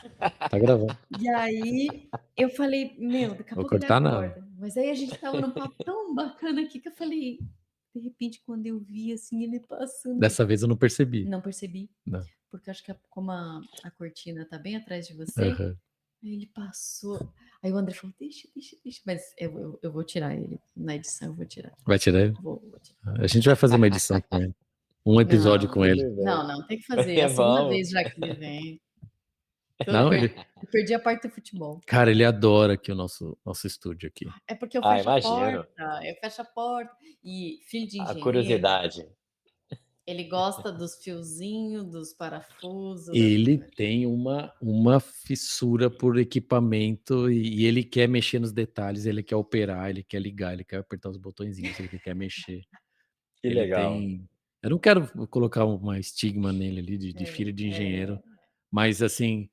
Tá gravando. E aí eu falei, meu, daqui a Vou pouco ele cortar nada. acorda. Mas aí a gente tava num papo tão bacana aqui que eu falei, de repente, quando eu vi assim, ele passando, Dessa vez eu não percebi. não percebi, Não. porque eu acho que como a cortina tá bem atrás de você, Aham. aí ele passou. Aí o André falou, deixa, deixa, deixa. Mas eu vou tirar ele. Na edição eu vou tirar. Vai tirar ele? Vou tirar. A gente vai fazer uma edição com ele. Um episódio Não, com ele. Tudo bem. não, não, tem que fazer. É a segunda Vamos. vez já que ele vem. Então Não, eu perdi a parte do futebol. cara, ele adora aqui o nosso estúdio aqui. É porque eu Ah, fecho a imagino. porta, eu fecho a porta, e filho de A engenheiro curiosidade. Ele gosta dos fiozinhos, dos parafusos, das Ele coisas. tem uma fissura por equipamento e ele quer mexer nos detalhes, ele quer operar, ele quer ligar, ele quer apertar os botõezinhos, ele quer mexer. Que Ele legal. tem eu não quero colocar uma estigma nele ali de É, filho de é, engenheiro, mas assim,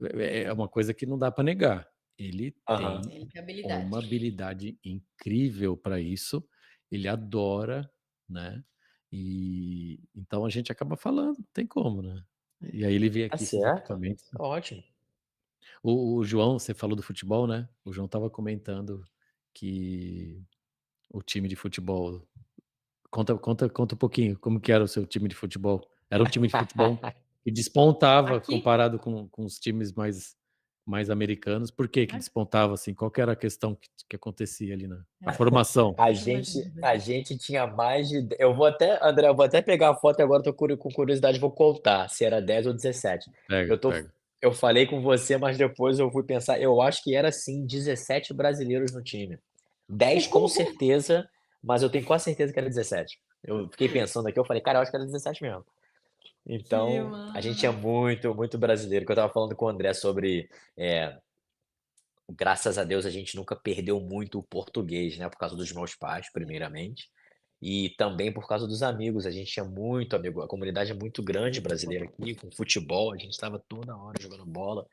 é uma coisa que não dá para negar. Ele Aham. tem ele tem uma habilidade. habilidade incrível para isso, ele adora, né, e então a gente acaba falando, não tem como, né. É. E aí ele vê Tá aqui esses certo. equipamentos. Ótimo. O João, você falou do futebol, né, o João estava comentando que o time de futebol conta um pouquinho, como que era o seu time de futebol? Era um time de futebol que despontava Aqui, comparado com os times mais americanos, por que que aqui, despontava, assim? Qual que era a questão que acontecia ali na formação? A eu gente imagino. a gente tinha mais de eu vou até André, eu vou até pegar a foto e agora tô com curiosidade, vou contar se era 10 ou 17. Pega, Eu tô pega. eu falei com você, mas depois eu fui pensar, eu acho que era sim 17 brasileiros no time. 10 com certeza, mas eu tenho quase certeza que era 17. Eu fiquei pensando aqui, eu falei: "Cara, eu acho que era 17 mesmo". Que Então, a gente tinha massa. muito, muito brasileiro, que eu estava falando com o André sobre, graças a Deus a gente nunca perdeu muito o português, né, por causa dos meus pais, É. primeiramente, e também por causa dos amigos, a gente tinha muito amigo, a comunidade é muito grande brasileira aqui, com futebol, a gente estava toda hora jogando bola,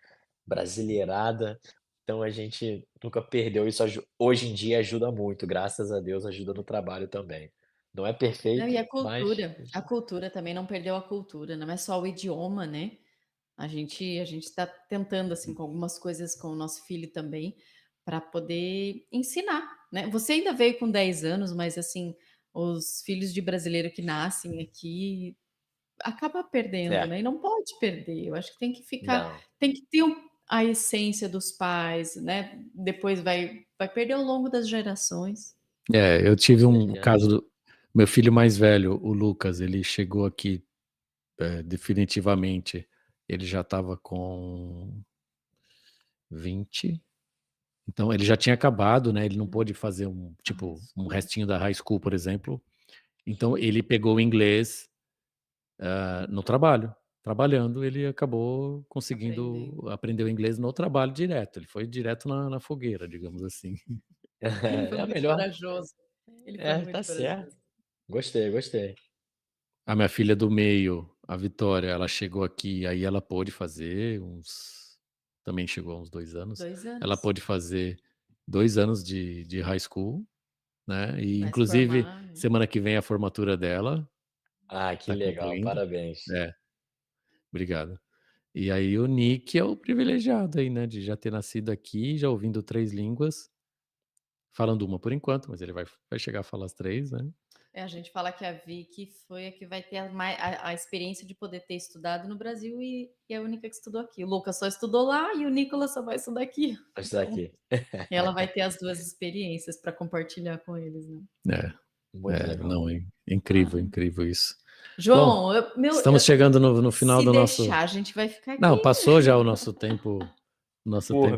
brasileirada, então a gente nunca perdeu isso, hoje em dia ajuda muito, graças a Deus ajuda no trabalho também. Não é Não, e perfeito, mas a cultura também não perdeu a cultura, não é só o idioma, né. A gente está tentando, assim, com algumas coisas com o nosso filho também, para poder ensinar, né. Você ainda veio com 10 anos, mas, assim, os filhos de brasileiro que nascem aqui acaba perdendo, é, né, e não pode perder. Eu acho que tem que ficar, não, tem que ter a essência dos pais, né, depois vai perder ao longo das gerações. É, eu com tive um certeza. caso do meu filho mais velho, o Lucas, ele chegou aqui, definitivamente, ele já estava com 20. Então ele já tinha acabado, né, ele não pôde fazer High um school, restinho da high school, por exemplo, então ele pegou o inglês, no trabalho. Trabalhando, ele acabou conseguindo aprendendo. aprender o inglês no trabalho direto, ele foi direto na fogueira, digamos assim. Ele foi É a muito melhor. corajoso, ele foi É, tá muito certo. corajoso. Gostei, gostei. A minha filha do meio, a Vitória, ela chegou aqui, aí ela pôde fazer também chegou a uns 2 anos, 2 ela anos, pôde fazer 2 anos de high school, né, e vai se inclusive formar, né. semana que vem é a formatura dela, Ah, que tá legal, concluindo. parabéns. É, obrigado. E aí o Nick é o privilegiado aí, né, de já ter nascido aqui, já ouvindo 3 línguas, falando uma por enquanto, mas ele vai chegar a falar as 3, né. É, a gente fala que a Vicky foi a que vai ter a experiência de poder ter estudado no Brasil e a única que estudou aqui. O Lucas só estudou lá e o Nicolas só vai estudar aqui. Vou estudar Então, aqui. ela vai ter as 2 experiências para compartilhar com eles, né. É, Muito legal. não, é incrível, Ah. incrível isso. Bom, João, estamos chegando no final se do nosso. deixar, a gente vai ficar aqui. Não, passou já o nosso Por tempo,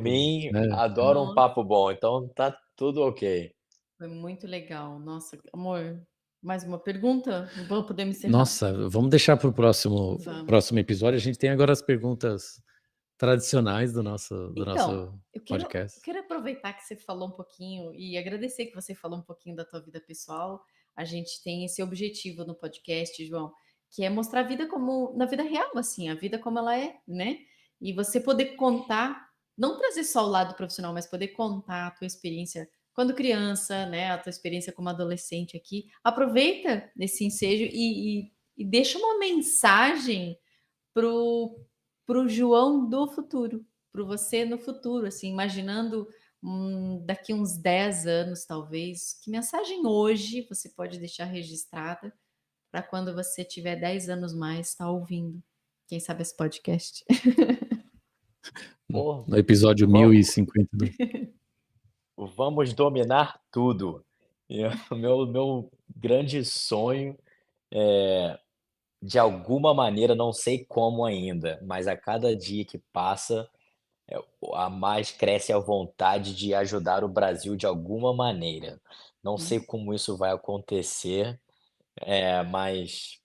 mim, né. adoro um Nossa, papo bom, então tá tudo ok. foi muito legal. Nossa, amor, mais uma pergunta? Vou podemos encerrar? Nossa, vamos deixar para o Vamos. próximo episódio, a gente tem agora as perguntas tradicionais do Então, nosso eu podcast. quero aproveitar que você falou um pouquinho e agradecer que você falou um pouquinho da tua vida pessoal. A gente tem esse objetivo no podcast, João, que é mostrar a vida como na vida real, assim, a vida como ela é, né? E você poder contar, não trazer só o lado profissional, mas poder contar a tua experiência quando criança, né? A tua experiência como adolescente aqui. Aproveita esse ensejo e deixa uma mensagem pro pro João do futuro, pro você no futuro, assim, imaginando, daqui uns 10 anos, talvez, que mensagem hoje você pode deixar registrada para quando você tiver 10 anos mais, estar ouvindo, quem sabe esse podcast. Pô, No episódio vamos 1052. vamos dominar tudo. E o meu grande sonho é, de alguma maneira, não sei como ainda, mas a cada dia que passa, a mais cresce a vontade de ajudar o Brasil de alguma maneira. Não sei Hum, como isso vai acontecer, mas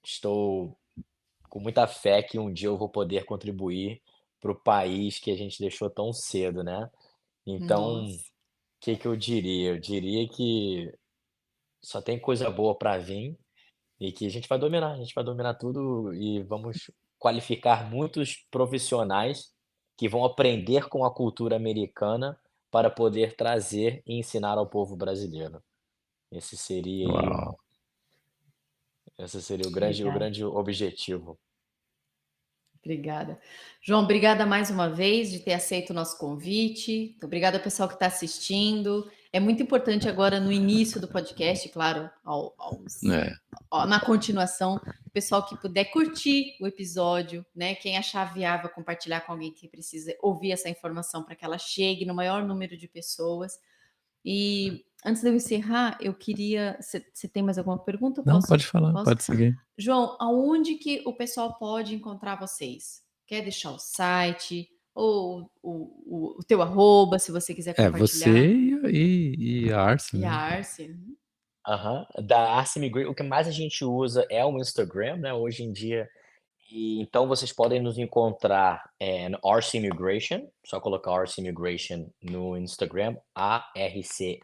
estou com muita fé que um dia eu vou poder contribuir para o país que a gente deixou tão cedo, né. Então, o Nossa, que que eu diria? Eu diria que só tem coisa boa para vir e que a gente vai dominar tudo e vamos qualificar muitos profissionais que vão aprender com a cultura americana para poder trazer e ensinar ao povo brasileiro. Esse seria aí Uau! esse seria o obrigada. grande objetivo. Obrigada. João, obrigada mais uma vez de ter aceito o nosso convite. Obrigada ao pessoal que está assistindo. É muito importante agora, no início do podcast, claro, É, na continuação, o pessoal que puder curtir o episódio, né? Quem achar viável compartilhar com alguém que precisa ouvir essa informação para que ela chegue no maior número de pessoas. E antes de eu encerrar, eu queria. Você tem mais alguma pergunta? não, pode falar, Posso? pode seguir. João, aonde que o pessoal pode encontrar vocês? Quer deixar o site ou o teu arroba, se você quiser É, você compartilhar? e a Arce, E a né? Arce? Aham. Da Arce Migra o que mais a gente usa é o Instagram, né, hoje em dia. E então vocês podem nos encontrar, no Arce Immigration, só colocar Arce Immigration no Instagram, ARCE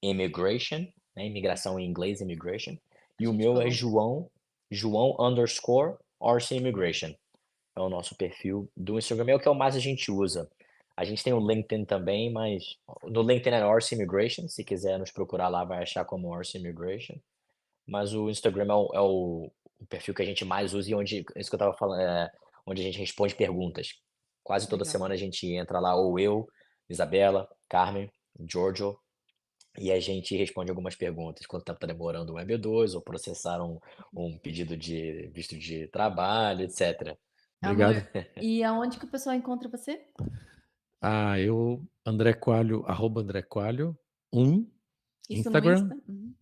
Immigration, né, imigração em inglês, immigration. A E o gente meu é coloca. João_Arce Immigration. É o nosso perfil do Instagram, é o que mais a gente usa. A gente tem o LinkedIn também, mas no LinkedIn é Arce Immigration, se quiser nos procurar lá vai achar como Arce Immigration. Mas o Instagram é o perfil que a gente mais usa e onde isso que eu estava falando, onde a gente responde perguntas. Quase toda Legal. semana a gente entra lá, ou eu, Isabela, Carmen, Giorgio, e a gente responde algumas perguntas, quanto tempo está demorando o EB2 ou processar um pedido de visto de trabalho, etcétera. Amor, Obrigado. e aonde que o pessoal encontra você? Eu, André Coalho, @André Coalho, Isso no Instagram, Insta? Uhum.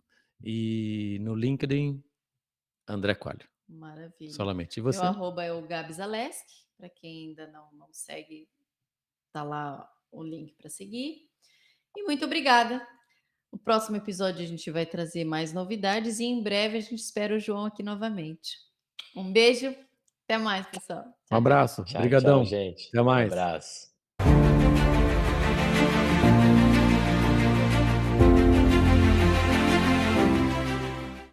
e no LinkedIn, André Coalho, Maravilha. solamente. E Meu você? arroba é o Gabi Zaleski, para quem ainda não segue, tá lá o link para seguir. E muito obrigada. No próximo episódio a gente vai trazer mais novidades e em breve a gente espera o João aqui novamente. Um beijo, até mais, pessoal. Um Tchau, tchau. abraço, Tchau, tchau, brigadão, gente. até Um mais. abraço.